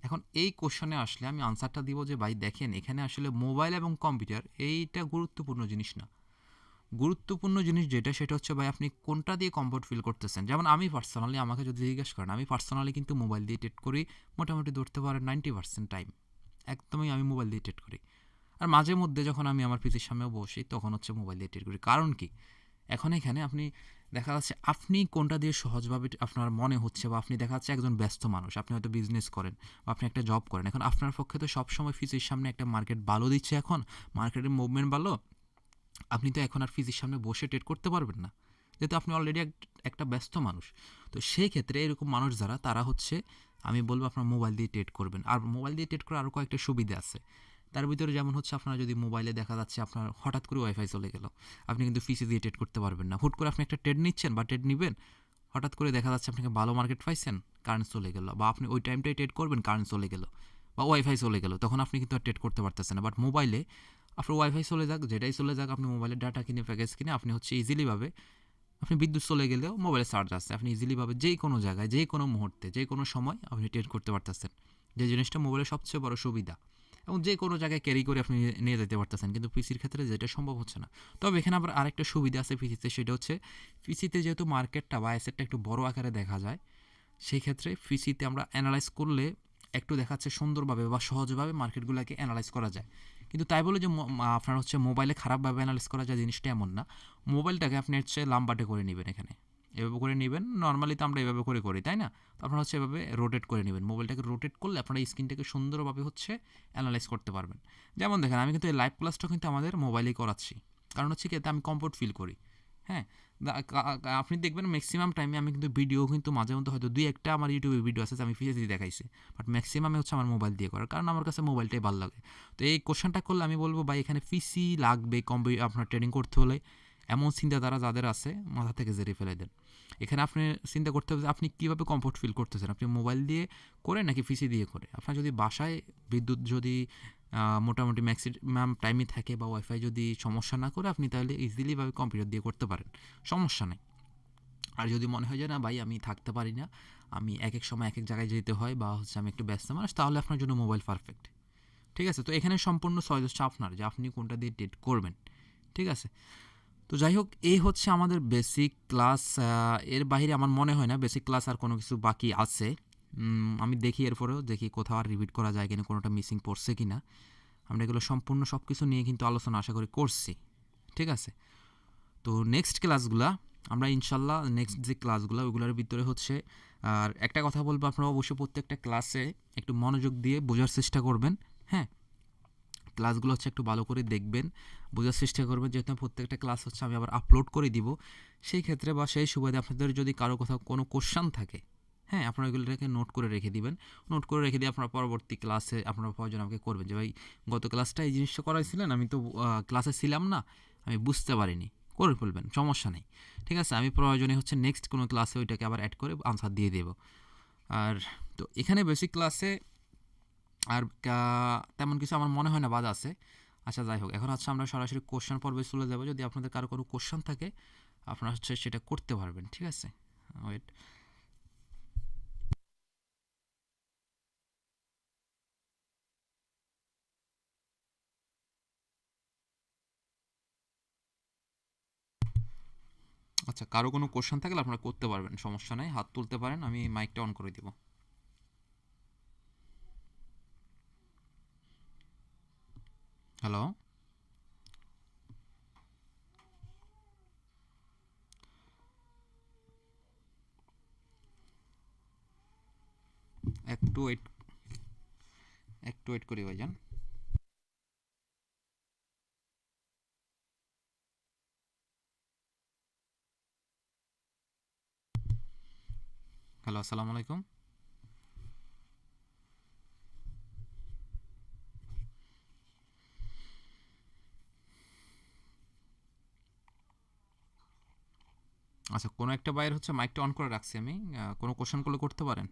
এখন এই কোশ্চেনে আসলে আমি আনসারটা দিব যে ভাই দেখেন, এখানে আসলে মোবাইল এবং কম্পিউটার এইটা গুরুত্বপূর্ণ জিনিস না। গুরুত্বপূর্ণ জিনিস যেটা, সেটা হচ্ছে ভাই আপনি কোনটা দিয়ে কমফোর্ট ফিল করতেছেন। যেমন আমি পার্সোনালি, আমাকে যদি জিজ্ঞেস করেন, আমি পার্সোনালি কিন্তু মোবাইল দিয়ে ট্রেড করি, মোটামুটি ধরতে পারেন 90% টাইম একদমই আমি মোবাইল দিয়ে ট্রেড করি। আর মাঝে মধ্যে যখন আমি আমার পিসির সামনেও বসি তখন হচ্ছে মোবাইল দিয়ে ট্রেড করি। কারণ কি, এখন এখানে আপনি দেখা যাচ্ছে আপনি কোনটা দিয়ে সহজভাবে আপনার মনে হচ্ছে, বা আপনি দেখা যাচ্ছে একজন ব্যস্ত মানুষ, আপনি হয়তো বিজনেস করেন বা আপনি একটা জব করেন, এখন আপনার পক্ষে তো সবসময় ফিজির সামনে একটা মার্কেট ভালো দিচ্ছে, এখন মার্কেটের মুভমেন্ট ভালো, আপনি তো এখন আর ফিজির সামনে বসে ট্রেড করতে পারবেন না, যেহেতু আপনি অলরেডি একটা ব্যস্ত মানুষ। তো সেই ক্ষেত্রে এরকম মানুষ যারা, তারা হচ্ছে আমি বলবো আপনার মোবাইল দিয়ে ট্রেড করবেন। আর মোবাইল দিয়ে ট্রেড করার আরও কয়েকটা সুবিধা আছে, তার ভিতরে যেমন হচ্ছে আপনারা যদি মোবাইলে দেখা যাচ্ছে আপনার হঠাৎ করে ওয়াইফাই চলে গেল, আপনি কিন্তু পিসি দিয়ে ট্রেড করতে পারবেন না। হুট করে আপনি একটা ট্রেড নিচ্ছেন বা ট্রেড নেবেন, হঠাৎ করে দেখা যাচ্ছে আপনাকে ভালো মার্কেট পাইছেন, কারেন্ট চলে গেল, বা আপনি ওই টাইমটাই ট্রেড করবেন, কারেন্ট চলে গেল বা ওয়াইফাই চলে গেল, তখন আপনি কিন্তু আর ট্রেড করতে পারতেছেন না। বাট মোবাইলে আপনার ওয়াইফাই চলে যাক, যেটাই চলে যাক, আপনি মোবাইলের ডাটা কিনে প্যাকেজ কিনে আপনি হচ্ছে ইজিলিভাবে, আপনি বিদ্যুৎ চলে গেলেও মোবাইলে চার্জ আছে, আপনি ইজিলিভাবে যে কোনো জায়গায় যে কোনো মুহূর্তে যে কোনো সময় আপনি ট্রেড করতে পারতেছেন, যে জিনিসটা মোবাইলের সবচেয়ে বড় সুবিধা। এবং যে কোনো জায়গায় ক্যারি করে আপনি নিয়ে যেতে পারতেছেন, কিন্তু পিসির ক্ষেত্রে যেটা সম্ভব হচ্ছে না। তবে এখানে আবার আরেকটা সুবিধা আছে পিসিতে, সেটা হচ্ছে পিসিতে যেহেতু মার্কেটটা বা অ্যাসেটটা একটু বড় আকারে দেখা যায়, সেই ক্ষেত্রে পিসিতে আমরা অ্যানালাইজ করলে একটু দেখাচ্ছে সুন্দরভাবে বা সহজভাবে মার্কেটগুলোকে অ্যানালাইজ করা যায়। কিন্তু তাই বলে যে আপনার হচ্ছে মোবাইলে খারাপভাবে অ্যানালাইজ করা যায় জিনিসটা এমন না। মোবাইলটাকে আপনি হচ্ছে লাম্বাটে করে নেবেন, এখানে এভাবে করে নেবেন, নর্মালি তো আমরা এভাবে করে করি তাই না? তো আপনারা হচ্ছে এভাবে রোটেট করে নেবেন, মোবাইলটাকে রোটেট করলে আপনারা স্ক্রিনটাকে সুন্দরভাবে হচ্ছে অ্যানালাইজ করতে পারবেন। যেমন দেখেন, আমি কিন্তু এই লাইভ ক্লাসটা কিন্তু আমাদের মোবাইলেই করাচ্ছি, কারণ হচ্ছে কি এতে আমি কমফোর্ট ফিল করি। হ্যাঁ, আপনি দেখবেন ম্যাক্সিমাম টাইমে আমি কিন্তু ভিডিও কিন্তু মাঝে মধ্যে হয়তো দুই একটা আমার ইউটিউবে ভিডিও আছে আমি পিসি দিয়ে দেখাইছি, বাট ম্যাক্সিমামে হচ্ছে আমার মোবাইল দিয়ে করার, কারণ আমার কাছে মোবাইলটাই ভালো লাগে। তো এই কোশ্চেনটা করলে আমি বলবো ভাই এখানে পিসি লাগবে আপনার ট্রেডিং করতে হলে, এমন চিন্তাধারা যাদের আছে মাথা থেকে জেরে ফেলে দেন। এখানে আপনি চিন্তা করতে হবে যে আপনি কীভাবে কমফোর্ট ফিল করতেছেন, আপনি মোবাইল দিয়ে করে নাকি পিসি দিয়ে করে। আপনার যদি বাসায় বিদ্যুৎ যদি মোটামুটি ম্যাক্সিমাম টাইমই থাকে বা ওয়াইফাই যদি সমস্যা না করে, আপনি তাহলে ইজিলিভাবে কম্পিউটার দিয়ে করতে পারেন, সমস্যা নেই। আর যদি মনে হয় যে না ভাই আমি থাকতে পারি না, আমি এক এক সময় এক এক জায়গায় যেতে হয়, বা হচ্ছে আমি একটু ব্যস্ত মানুষ, তাহলে আপনার জন্য মোবাইল পারফেক্ট, ঠিক আছে? তো এখানে সম্পূর্ণ চয়েস হচ্ছে আপনার, যে আপনি কোনটা দিয়ে ট্রেড করবেন, ঠিক আছে? তো যাই হোক, এই হচ্ছে আমাদের বেসিক ক্লাস। এর বাইরে আমার মনে হয় না বেসিক ক্লাস আর কোনো কিছু বাকি আছে। আমি দেখি এরপরেও দেখি কোথাও আর রিপিট করা যায় কিনা, কোনোটা মিসিং পড়ছে কি না। আমরা এগুলো সম্পূর্ণ সব কিছু নিয়ে কিন্তু আলোচনা আশা করি করছি, ঠিক আছে? তো নেক্সট ক্লাসগুলা আমরা ইনশাল্লাহ নেক্সট যে ক্লাসগুলো ওইগুলোর ভিতরে হচ্ছে, আর একটা কথা বলবো, আপনারা অবশ্যই প্রত্যেকটা ক্লাসে একটু মনোযোগ দিয়ে বোঝার চেষ্টা করবেন। হ্যাঁ, ক্লাসগুলো হচ্ছে একটু ভালো করে দেখবেন, বোঝার চেষ্টা করবেন, যেহেতু প্রত্যেকটা ক্লাস হচ্ছে আমি আবার আপলোড করে দিব। সেই ক্ষেত্রে বা সেই সুবাদে আপনাদের যদি কারো কোথাও কোনো কোশ্চান থাকে, হ্যাঁ, আপনারা এগুলোটাকে নোট করে রেখে দিবেন। নোট করে রেখে দিয়ে আপনারা পরবর্তী ক্লাসে আপনারা প্রয়োজন আমাকে করবেন যে ভাই গত ক্লাসটা এই জিনিসটা করাইছিলেন, আমি তো ক্লাসে ছিলাম না, আমি বুঝতে পারিনি, করে ফেলবেন, সমস্যা নেই, ঠিক আছে? আমি প্রয়োজনে হচ্ছে নেক্সট কোনো ক্লাসে ওইটাকে আবার অ্যাড করে আনসার দিয়ে দেবো। আর তো এখানে বেসিক ক্লাসে আর তেমন কিছু আমার মনে হয় না বাদ আছে। আচ্ছা, যাই হোক, এখন হচ্ছে আমরা সরাসরি কোশ্চেন পর্বে চলে যাবো। যদি আপনাদের কারো কোনো কোশ্চেন থাকে আপনারা হচ্ছে সেটা করতে পারবেন, ঠিক আছে? ওয়েট, আচ্ছা, কারো কোনো কোশ্চেন থাকলে আপনারা করতে পারবেন, সমস্যা নেই, হাত তুলতে পারেন, আমি মাইকটা অন করে দিব। হ্যালো, একটু ওয়েট, একটু ওয়েট করি ভাইজান। হ্যালো, আসসালামু আলাইকুম। আচ্ছা, কোনো একটা বাইর হচ্ছে মাইকটা অন করে রাখছি আমি, কোনো কোশ্চেন করলে করতে পারেন।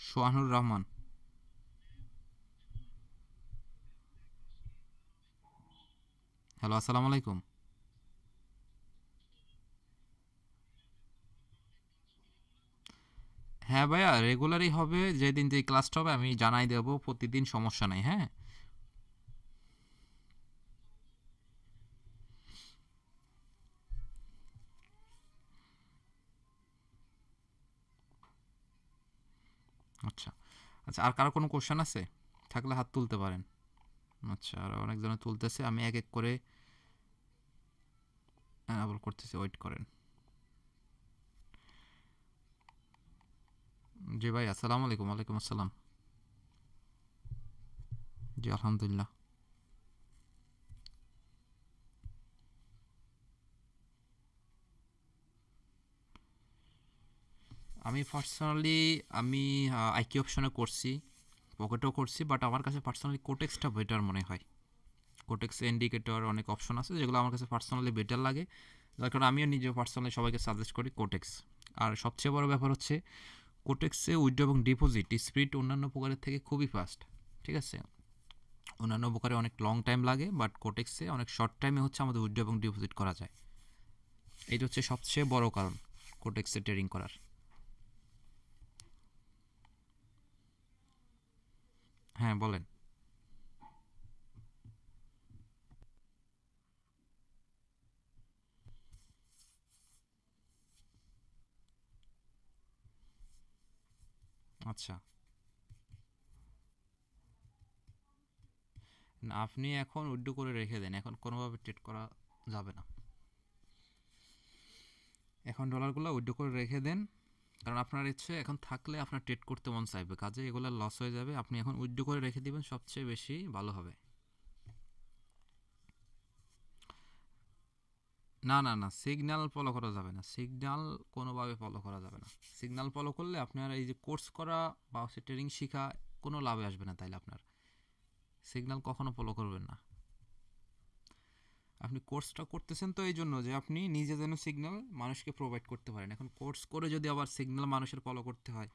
সোহানুর রহমান। হ্যালো, আসসালামু আলাইকুম। হ্যাঁ ভাইয়া, রেগুলারই হবে, যেদিন যে ক্লাসটা হবে আমি জানাই দেবো প্রতিদিন, সমস্যা নাই, হ্যাঁ। আচ্ছা, আচ্ছা, আর কারো কোনো কোশ্চেন আছে থাকলে হাত তুলতে পারেন। আচ্ছা, আর অনেকজনে তুলতেছে, আমি এক এক করে আবার করতেছি, ওয়েট করেন। জি ভাই, আসসালামু আলাইকুম। ওয়ালাইকুম আসসালাম। জি, আলহামদুলিল্লাহ। আমি পার্সোনালি আমি আইকি অপশনে করছি, পকেটেও করছি, বাট আমার কাছে পার্সোনালি কোটেক্সটা বেটার মনে হয়। কোটেক্স ইন্ডিকেটর অনেক অপশন আছে যেগুলো আমার কাছে পার্সোনালি বেটার লাগে, যার কারণে আমিও নিজে পার্সোনালি সবাইকে সাজেস্ট করি কোটেক্স। আর সবচেয়ে বড় ব্যাপার হচ্ছে কোটেক্সে উইথড্র এবং ডিপোজিট স্পিড অন্যান্য প্রকারের থেকে খুবই ফাস্ট, ঠিক আছে? অন্যান্য প্রকারে অনেক লং টাইম লাগে, বাট কোটেক্সে অনেক শর্ট টাইমে হচ্ছে আমাদের উইথড্র এবং ডিপোজিট করা যায়। এইটা হচ্ছে সবচেয়ে বড় কারণ কোটেক্সে ট্রেডিং করার। হ্যাঁ, বলেন। আচ্ছা, না, আপনি এখন উইথড্র করে রেখে দেন, এখন কোনোভাবে ট্রেড করা যাবে না। এখন ডলারগুলো উইথড্র করে রেখে দেন, কারণ আপনার ইচ্ছে এখন থাকলে আপনার ট্রেড করতে মন চাইবে, কাজে এগুলো লস হয়ে যাবে। আপনি এখন উইথড্র করে রেখে দিবেন, সবচেয়ে বেশি ভালো হবে। না, না, না, সিগন্যাল ফলো করা যাবে না, সিগন্যাল কোনোভাবে ফলো করা যাবে না। সিগন্যাল ফলো করলে আপনার এই যে কোর্স করা বা হচ্ছে ট্রেডিং শেখা কোনো লাভে আসবে না, তাইলে আপনার সিগন্যাল কখনো ফলো করবেন না। আপনি কোর্সটা করতেছেন তো এই জন্য যে আপনি নিজে যেন সিগন্যাল মানুষকে প্রোভাইড করতে পারেন। এখন কোর্স করে যদি আবার সিগন্যাল মানুষের ফলো করতে হয়,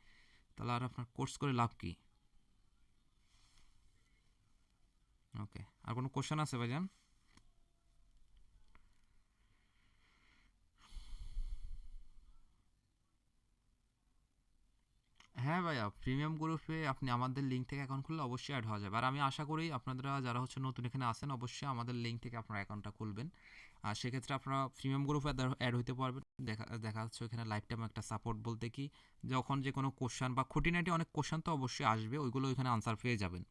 তাহলে আর আপনার কোর্স করে লাভ কি? ওকে, আর কোনো কোশ্চেন আছে ভাইজান? হ্যাঁ ভাইয়া প্রিমিয়াম গ্রুপে আপনি আমাদের লিঙ্ক থেকে অ্যাকাউন্ট খুললে অবশ্যই অ্যাড হওয়া যাবে। আর আমি আশা করি আপনারা যারা হচ্ছে নতুন এখানে আসেন অবশ্যই আমাদের লিঙ্ক থেকে আপনারা অ্যাকাউন্টটা খুলবেন। আর সেক্ষেত্রে আপনারা প্রিমিয়াম গ্রুপে অ্যাড হইতে পারবেন। দেখা যাচ্ছে ওইখানে লাইফ টাইম একটা সাপোর্ট বলতে কি, যখন যে কোনো কোশ্চান বা খুঁটিনাটি অনেক কোশ্চান তো অবশ্যই আসবে, ওইগুলো ওইখানে আনসার পেয়ে যাবেন।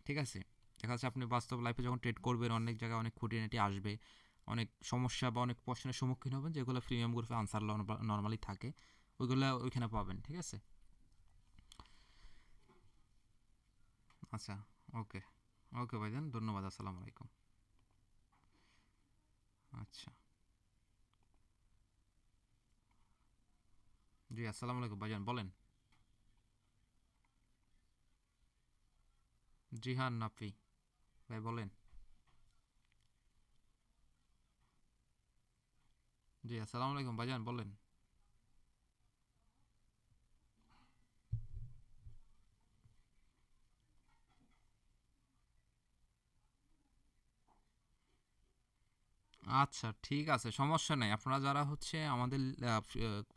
ঠিক আছে, দেখা যাচ্ছে আপনি বাস্তব লাইফে যখন ট্রেড করবেন অনেক জায়গায় অনেক খুঁটিনাটি আসবে, অনেক সমস্যা বা অনেক প্রশ্নের সম্মুখীন হবেন যেগুলো প্রিমিয়াম গ্রুপে আনসার নর্মালি থাকে, ওইগুলো ওইখানে পাবেন। ঠিক আছে, আচ্ছা, ওকে, ওকে ভাইজান, ধন্যবাদ, আসসালামু আলাইকুম। আচ্ছা, জি আসসালামু আলাইকুম ভাইজান, বলেন। জিহান নাফি ভাই, বলেন। জি আসসালামু আলাইকুম ভাইজান, বলেন। আচ্ছা ঠিক আছে, সমস্যা নেই। আপনারা যারা হচ্ছে আমাদের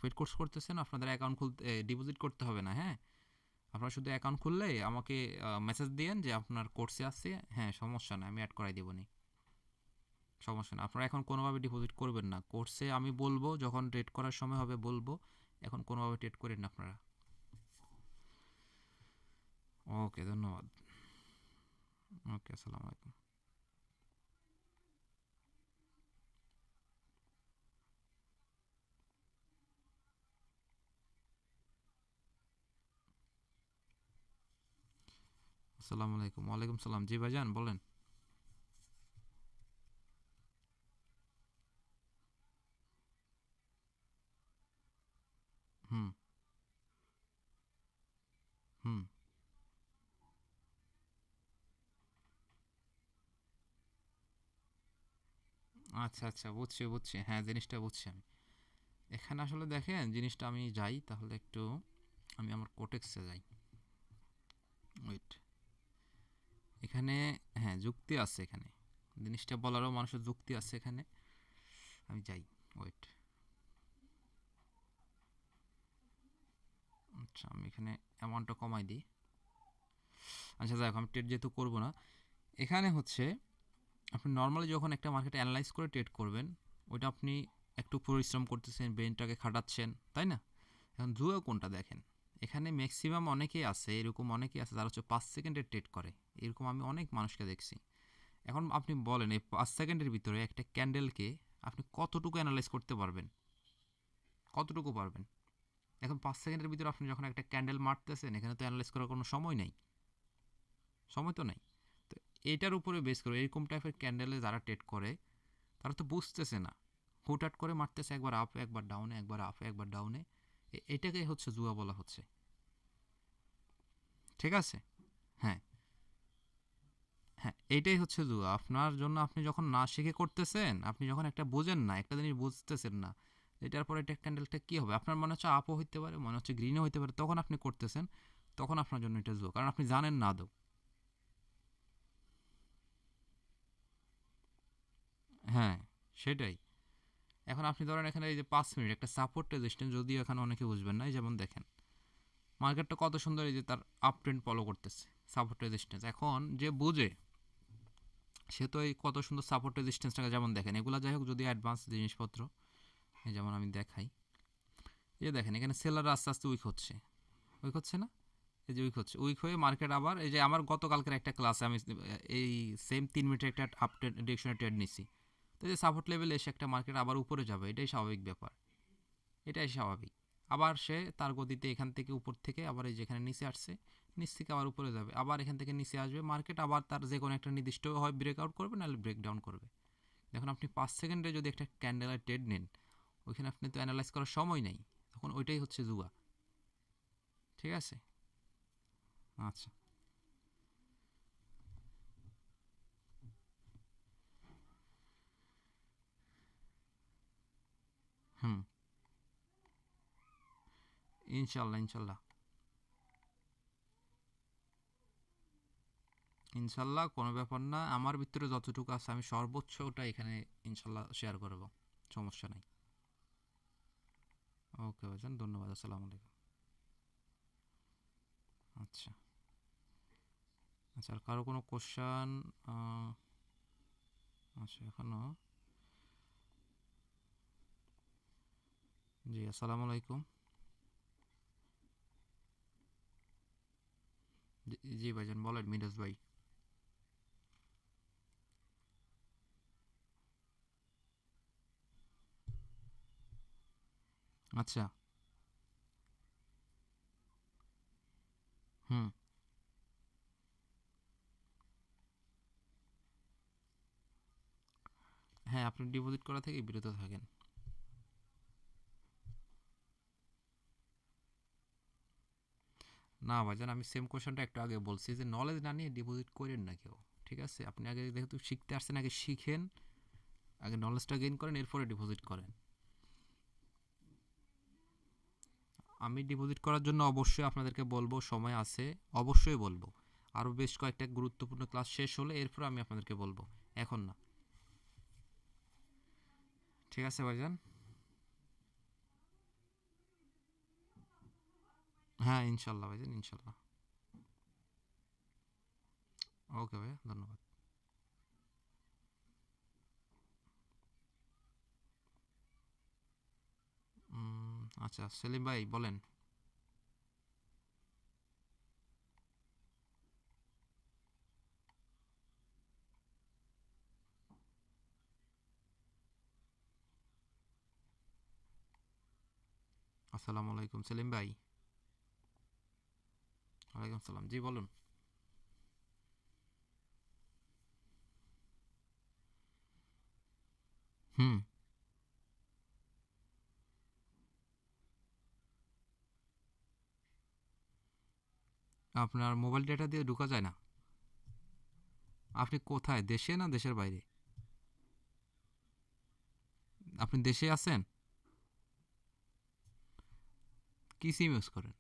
পেড কোর্স করতেছেন আপনাদের অ্যাকাউন্ট খুলতে ডিপোজিট করতে হবে না, হ্যাঁ। আপনারা শুধু অ্যাকাউন্ট খুললেই আমাকে মেসেজ দিয়েন যে আপনার কোর্সে আছে, হ্যাঁ সমস্যা নেই, আমি অ্যাড করাই দেবনি। সমস্যা না, আপনারা এখন কোনোভাবে ডিপোজিট করবেন না কোর্সে, আমি বলবো যখন ট্রেড করার সময় হবে বলবো। এখন কোনোভাবে ট্রেড করেন না আপনারা। ওকে, ধন্যবাদ। ওকে, আসসালামু আলাইকুম। আসসালামু আলাইকুম। ওয়ালাইকুম সালাম, জি ভাইজান বলেন। হুম, হুম। আচ্ছা আচ্ছা, বুঝছি বুঝছি, হ্যাঁ জিনিসটা বুঝছি আমি। এখানে আসলে দেখেন জিনিসটা, আমি যাই তাহলে একটু, আমি আমার কোটেক্সে যাই। ওয়েট, এখানে, হ্যাঁ যুক্তি আছে এখানে, জিনিসটা বলারও মানুষের যুক্তি আছে এখানে। আমি যাই, ওয়েট। আচ্ছা, আমি এখানে অ্যামাউন্টটা কমাই দিই। আচ্ছা যাই হোক, আমি ট্রেড যেহেতু করবো না, এখানে হচ্ছে আপনি নর্মালি যখন একটা মার্কেট অ্যানালাইজ করে ট্রেড করবেন, ওইটা আপনি একটু পরিশ্রম করতেছেন, ব্রেনটাকে খাটাচ্ছেন, তাই না? এখন জুয়া কোনটা দেখেন, এখানে ম্যাক্সিমাম অনেকেই আছে, এরকম অনেকেই আছে যারা হচ্ছে 5 সেকেন্ডে ট্রেড করে। এরকম আমি অনেক মানুষকে দেখছি। এখন আপনি বলেন এই 5 সেকেন্ডের ভিতরে একটা ক্যান্ডেলকে আপনি কতটুকু অ্যানালাইজ করতে পারবেন, কতটুকু পারবেন? এখন 5 সেকেন্ডের ভিতরে আপনি যখন একটা ক্যান্ডেল মারতেছেন, এখানে তো অ্যানালাইজ করার কোনো সময় নেই, সময় তো নেই। তো এটার উপরে বেস করে এরকম টাইপের ক্যান্ডেলে যারা ট্রেড করে তারা তো বুঝতেছে না, হুটহাট করে মারতেছে, একবার আপে একবার ডাউনে, একবার আপে একবার ডাউনে। এটাকে হচ্ছে জুয়া বলা হচ্ছে। ঠিক আছে, হ্যাঁ, হ্যাঁ এইটাই হচ্ছে জুয়া আপনার জন্য। আপনি যখন না শিখে করতেছেন, আপনি যখন একটা বোঝেন না, একটা জিনিস বুঝতেছেন না, এটার পরে এটা ক্যান্ডেলটা কী হবে, আপনার মনে হচ্ছে আপও হইতে পারে, মনে হচ্ছে গ্রিনও হইতে পারে, তখন আপনি করতেছেন, তখন আপনার জন্য এটা জুয়া, কারণ আপনি জানেন না আদৌ। হ্যাঁ, সেটাই। এখন আপনি ধরেন এখানে এই যে 5 মিনিট একটা সাপোর্ট রেজিস্ট্যান্স, যদিও এখানে অনেকে বুঝবেন না, এই যেমন দেখেন মার্কেটটা কত সুন্দর, এই যে তার আপ ট্রেন্ড ফলো করতেছে, সাপোর্ট রেজিস্ট্যান্স। এখন যে বুঝে সে তো এই কত সুন্দর সাপোর্ট রেজিস্ট্যান্সটাকে যেমন দেখেন, এগুলো যাই হোক যদি অ্যাডভান্স জিনিসপত্র, এই যেমন আমি দেখাই, এই যে দেখেন এখানে সেলার আস্তে আস্তে উইক হচ্ছে, উইক হচ্ছে না, এই যে উইক হচ্ছে, উইক হয়ে মার্কেট আবার, এই যে আমার গতকালকের একটা ক্লাসে আমি এই সেম 3 মিনিটের একটা আপ ডিরেকশনে ট্রেড নিছি। তো এই যে সাপোর্ট লেভেলে এসে একটা মার্কেট আবার উপরে যাবে, এটাই স্বাভাবিক ব্যাপার, এটাই স্বাভাবিক। আবার সে তার গতিতে এখান থেকে উপর থেকে আবার এই যেখানে নিচে আসছে, নিচ থেকে আবার উপরে যাবে, আবার এখান থেকে নিচে আসবে মার্কেট, আবার তার যে কোনো একটা নির্দিষ্ট হয় ব্রেকআউট করবে, নাহলে ব্রেকডাউন করবে। দেখুন আপনি 5 সেকেন্ডে যদি একটা ক্যান্ডেলের ট্রেড নেন, ওইখানে আপনি তো অ্যানালাইজ করার সময় নেই, তখন ওইটাই হচ্ছে জুয়া। ঠিক আছে, আচ্ছা, হুম, ইনশাল্লাহ ইনশাল্লাহ, ইনশাল্লাহ কোনো ব্যাপার না, আমার ভিতরে যতটুকু আছে আমি সর্বোচ্চ ওটা এখানে ইনশাল্লাহ শেয়ার করব, সমস্যা নেই। ওকে ভাইজান, ধন্যবাদ, আসসালামু আলাইকুম। আচ্ছা আচ্ছা, আর কারো কোনো কোশ্চান? আচ্ছা এখনো। জি আসসালামু আলাইকুম। জি ভাইজান বলেন মিরাজ ভাই। আচ্ছা। হুম। হ্যাঁ, আপনি ডিপোজিট করা থেকে বিরত থাকেন। না ভাইজান, আমি সেম কোশ্চেনটা একটু আগে বলছি যে নলেজ না নিয়ে ডিপোজিট করেন না কেউ। ঠিক আছে, আপনি আগে যেহেতু শিখতে আসছেন আগে শিখেন, আগে নলেজটা গেইন করেন, এরপরে ডিপোজিট করেন। আমি ডিপোজিট করার জন্য অবশ্যই আপনাদেরকে বলবো, সময় আছে, অবশ্যই বলবো। আরও বেশ কয়েকটা গুরুত্বপূর্ণ ক্লাস শেষ হলে এরপর আমি আপনাদেরকে বলবো, এখন না। ঠিক আছে ভাইজান। হ্যাঁ ইনশাল্লাহ ভাইজান, ইনশাল্লাহ। ওকে ভাইয়া, ধন্যবাদ। আচ্ছা সেলিম ভাই বলেন। আসসালামু আলাইকুম সেলিম ভাই। ওয়ালাইকুম সালাম, জি বলুন। হুম। আপনার মোবাইল ডেটা দিয়ে ঢোকা যায় না? আপনি কোথায়, দেশে না দেশের বাইরে? আপনি দেশে আছেন? কি সিম ইউজ করেন?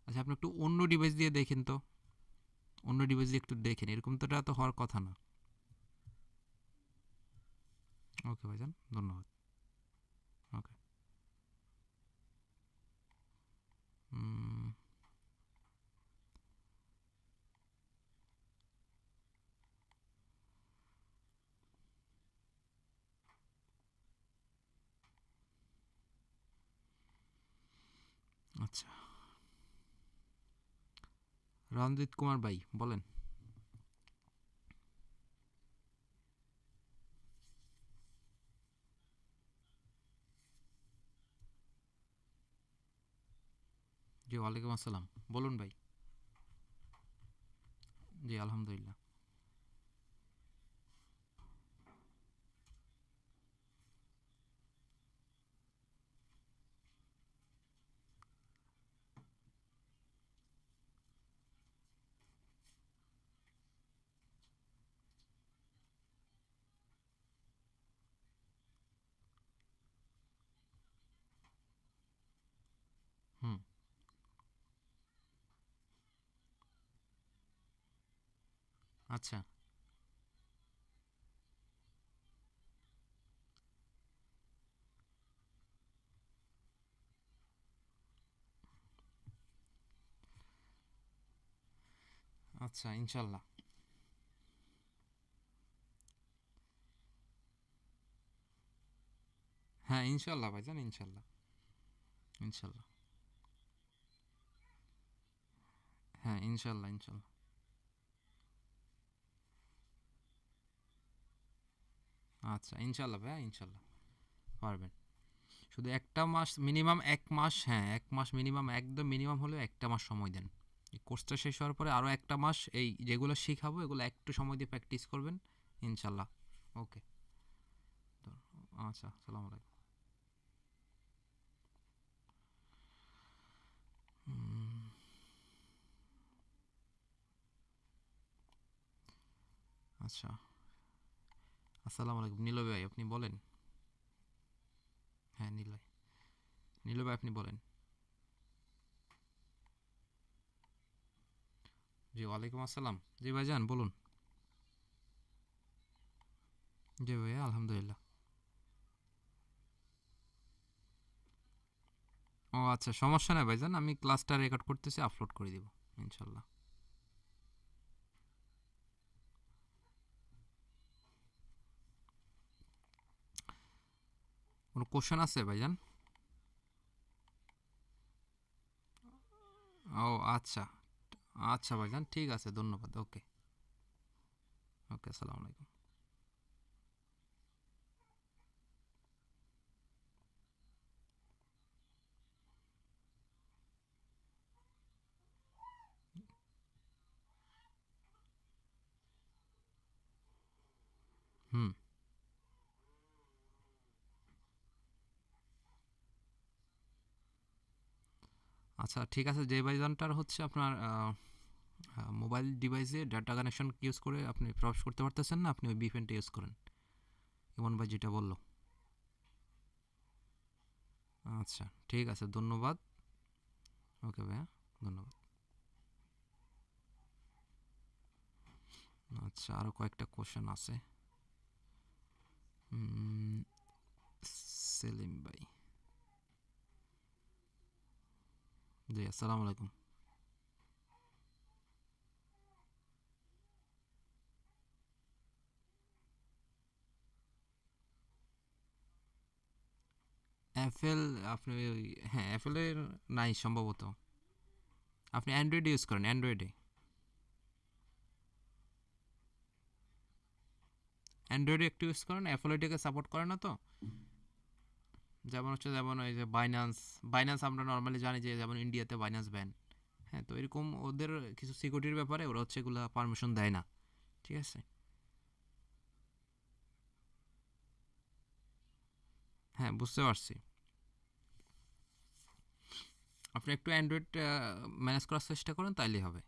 আচ্ছা, আপনি একটু অন্য ডিভাইস দিয়ে দেখেন তো। অন্য ডিভাইস দিয়ে একটু দেখেন, এরকম তো এটা তো হওয়ার কথা না। ওকে ভাইজান, ধন্যবাদ। ওকে। আচ্ছা, রণজিৎ কুমার ভাই বলেন। জি ওয়ালাইকুম আসসালাম, বলুন ভাই। জি আলহামদুলিল্লাহ। হুম। আচ্ছা। আচ্ছা ইনশাল্লাহ। হ্যাঁ ইনশাল্লাহ ভাইজান, ইনশাল্লাহ। ইনশাল্লাহ। হ্যাঁ ইনশাল্লাহ, ইনশাল্লাহ। আচ্ছা ইনশাল্লাহ ভাইয়া, ইনশাল্লাহ পারবেন। শুধু একটা মাস মিনিমাম, এক মাস, হ্যাঁ এক মাস মিনিমাম, একদম মিনিমাম হলেও একটা মাস সময় দেন। এই কোর্সটা শেষ হওয়ার পরে আরও একটা মাস এই যেগুলো শেখাবো এগুলো একটু সময় দিয়ে প্র্যাকটিস করবেন, ইনশাল্লাহ। ওকে। তো আচ্ছা, আসসালামু আলাইকুম। আচ্ছা, আসসালামু আলাইকুম নীলয় ভাই, আপনি বলেন। হ্যাঁ নীলয়, নীলয় ভাই আপনি বলেন। জি ওয়ালাইকুম আসসালাম, জি ভাইজান বলুন। জি ভাইয়া আলহামদুলিল্লাহ। ও আচ্ছা, সমস্যা নাই ভাইজান, আমি ক্লাসটা রেকর্ড করতেছি, আপলোড করে দিব ইনশাল্লাহ। কোনো কোশ্চেন আছে ভাইজান? ও আচ্ছা, আচ্ছা ভাইজান, ঠিক আছে, ধন্যবাদ। ওকে, ওকে, আসসালামু আলাইকুম। হুম, আচ্ছা ঠিক আছে, যে ভাইজানটার হচ্ছে আপনার মোবাইল ডিভাইসে ডাটা কানেকশন ইউজ করে আপনি প্রবেশ করতে পারতেছেন না, আপনি ওই বিপিএনটা ইউজ করেন, ইমন ভাই যেটা বললো। আচ্ছা ঠিক আছে, ধন্যবাদ। ওকে ভাইয়া, ধন্যবাদ। আচ্ছা, আরও কয়েকটা কোশ্চেন আছে। উম, সেলিম ভাই, জি আসসালামু আলাইকুম। অ্যাপেল, আপনি হ্যাঁ অ্যাপেলের নাই সম্ভবত। আপনি অ্যান্ড্রয়েড ইউজ করেন, অ্যান্ড্রয়েডে, অ্যান্ড্রয়েডে একটু ইউজ করেন, অ্যাপেল এটাকে সাপোর্ট করে না তো। যেমন হচ্ছে, যেমন ওই যে বাইন্যান্স, বাইন্যান্স আমরা নর্মালি জানি যে যেমন ইন্ডিয়াতে বাইন্যান্স ব্যান। হ্যাঁ, তো এরকম ওদের কিছু সিকিউরিটির ব্যাপারে ওরা হচ্ছে এগুলো পারমিশন দেয় না, ঠিক আছে। হ্যাঁ, বুঝতে পারছি। আপনি একটু অ্যান্ড্রয়েড ম্যানেজ করার চেষ্টা করেন, তাইলেই হবে।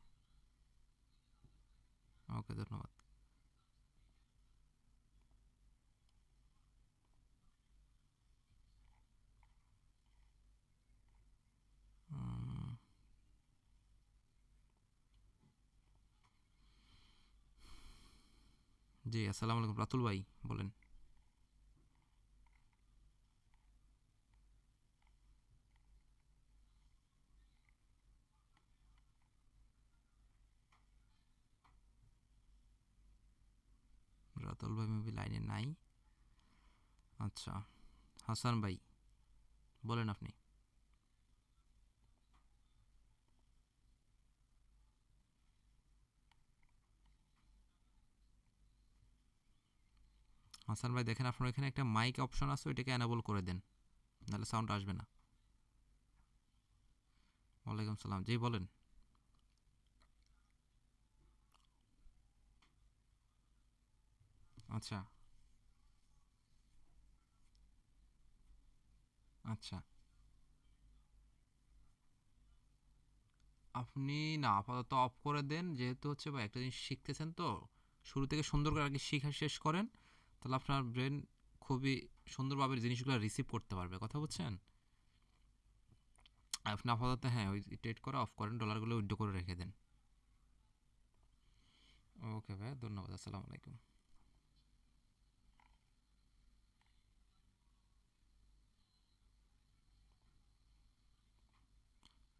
ওকে, ধন্যবাদ। উম, জি আসসালামু আলাইকুম, রাতুল ভাই বলেন। রাতুল ভাই মেবি লাইনে নাই। আচ্ছা, হাসান ভাই বলেন আপনি। হাসান ভাই দেখেন, আপনার এখানে একটা মাইক অপশন আছে, ওইটাকে অ্যানাবল করে দেন, নাহলে সাউন্ড আসবে না। ওয়ালাইকুম সালাম, জি বলেন। আচ্ছা, আচ্ছা, আপনি না আপাতত অফ করে দেন, যেহেতু হচ্ছে বা একটা জিনিস শিখতেছেন তো, শুরু থেকে সুন্দর করে আগে শিখা শেষ করেন, তাহলে আপনার ব্রেন খুবই সুন্দরভাবে জিনিসগুলো রিসিভ করতে পারবে, কথা বুঝছেন। আপনি আপাতত হ্যাঁ ওই ট্রেড করে অফ করেন, ডলারগুলো উইথড্র করে রেখে দেন। ওকে ভাই, ধন্যবাদ, আসসালামু আলাইকুম।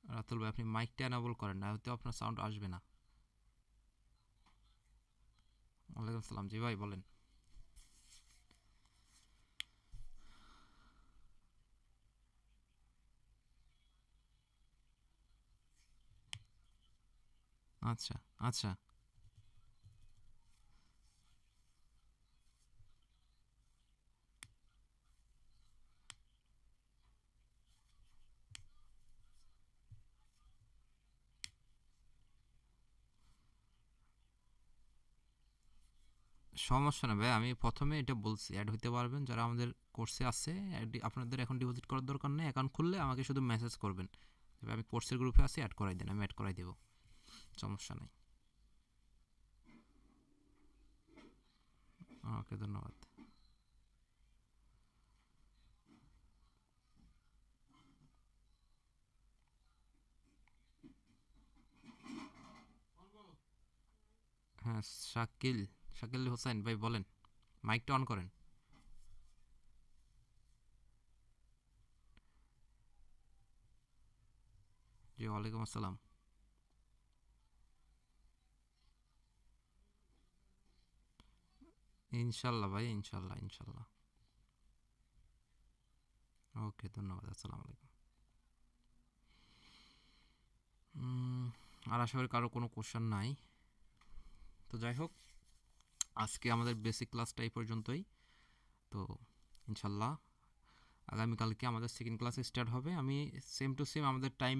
রাতুল ভাই, আপনি মাইকটা অ্যানাবল করেন না, হয়তো আপনার সাউন্ড আসবে না। ওয়ালাইকুম সালাম, জি ভাই বলেন। আচ্ছা, আচ্ছা, সমস্যা না ভাই, আমি প্রথমে এটা বলছি, অ্যাড হইতে পারবেন যারা আমাদের কোর্সে আছে। আপনাদের এখন ডিপোজিট করার দরকার নেই, অ্যাকাউন্ট খুললে আমাকে শুধু মেসেজ করবেন, তবে আমি কোর্সের গ্রুপে আছি, অ্যাড করাই দেন, আমি অ্যাড করাই দেবো, সমস্যা নাই। ওকে, ধন্যবাদ। হ্যাঁ, শাকিল, শাকিল হোসেন ভাই বলেন, মাইকটা অন করেন। জি ওয়ালাইকুম আসসালাম। ইনশাল্লাহ ভাই, ইনশাল্লাহ ইনশাল্লাহ। ওকে, ধন্যবাদ, আসসালামু আলাইকুম। আর আশা করি কারো কোনো কোশ্চেন নাই। তো যাই হোক, আজকে আমাদের বেসিক ক্লাসটা এই পর্যন্তই। তো ইনশাল্লাহ আগামীকালকে আমাদের সেকেন্ড ক্লাস স্টার্ট হবে। আমি সেম টু সেম আমাদের টাইম,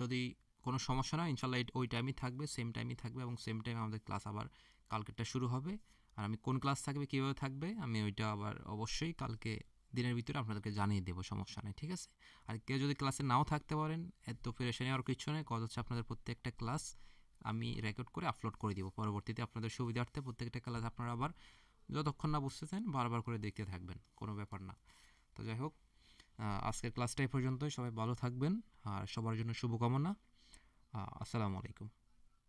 যদি কোনো সমস্যা না ইনশাল্লাহ ওই টাইমই থাকবে, সেম টাইমই থাকবে, এবং সেম টাইমে আমাদের ক্লাস আবার কালকেরটা শুরু হবে। আর আমি কোন ক্লাস থাকবে, কীভাবে থাকবে, আমি ওইটা আবার অবশ্যই কালকে দিনের ভিতরে আপনাদেরকে জানিয়ে দেবো, সমস্যা নেই, ঠিক আছে? আর কেউ যদি ক্লাসে নাও থাকতে পারেন, এত পেরেশানি আর কিছু নেই, কথা হচ্ছে আপনাদের প্রত্যেকটা ক্লাস আমি রেকর্ড করে আপলোড করে দিব পরবর্তীতে, আপনাদের সুবিধার্থে প্রত্যেকটা ক্লাস আপনারা আবার যতক্ষণ না বুঝতেছেন বারবার করে দেখতে থাকবেন, কোনো ব্যাপার না। তো যাই হোক, আজকের ক্লাসটা এই পর্যন্তই। সবাই ভালো থাকবেন আর সবার জন্য শুভকামনা। আসসালামু আলাইকুম।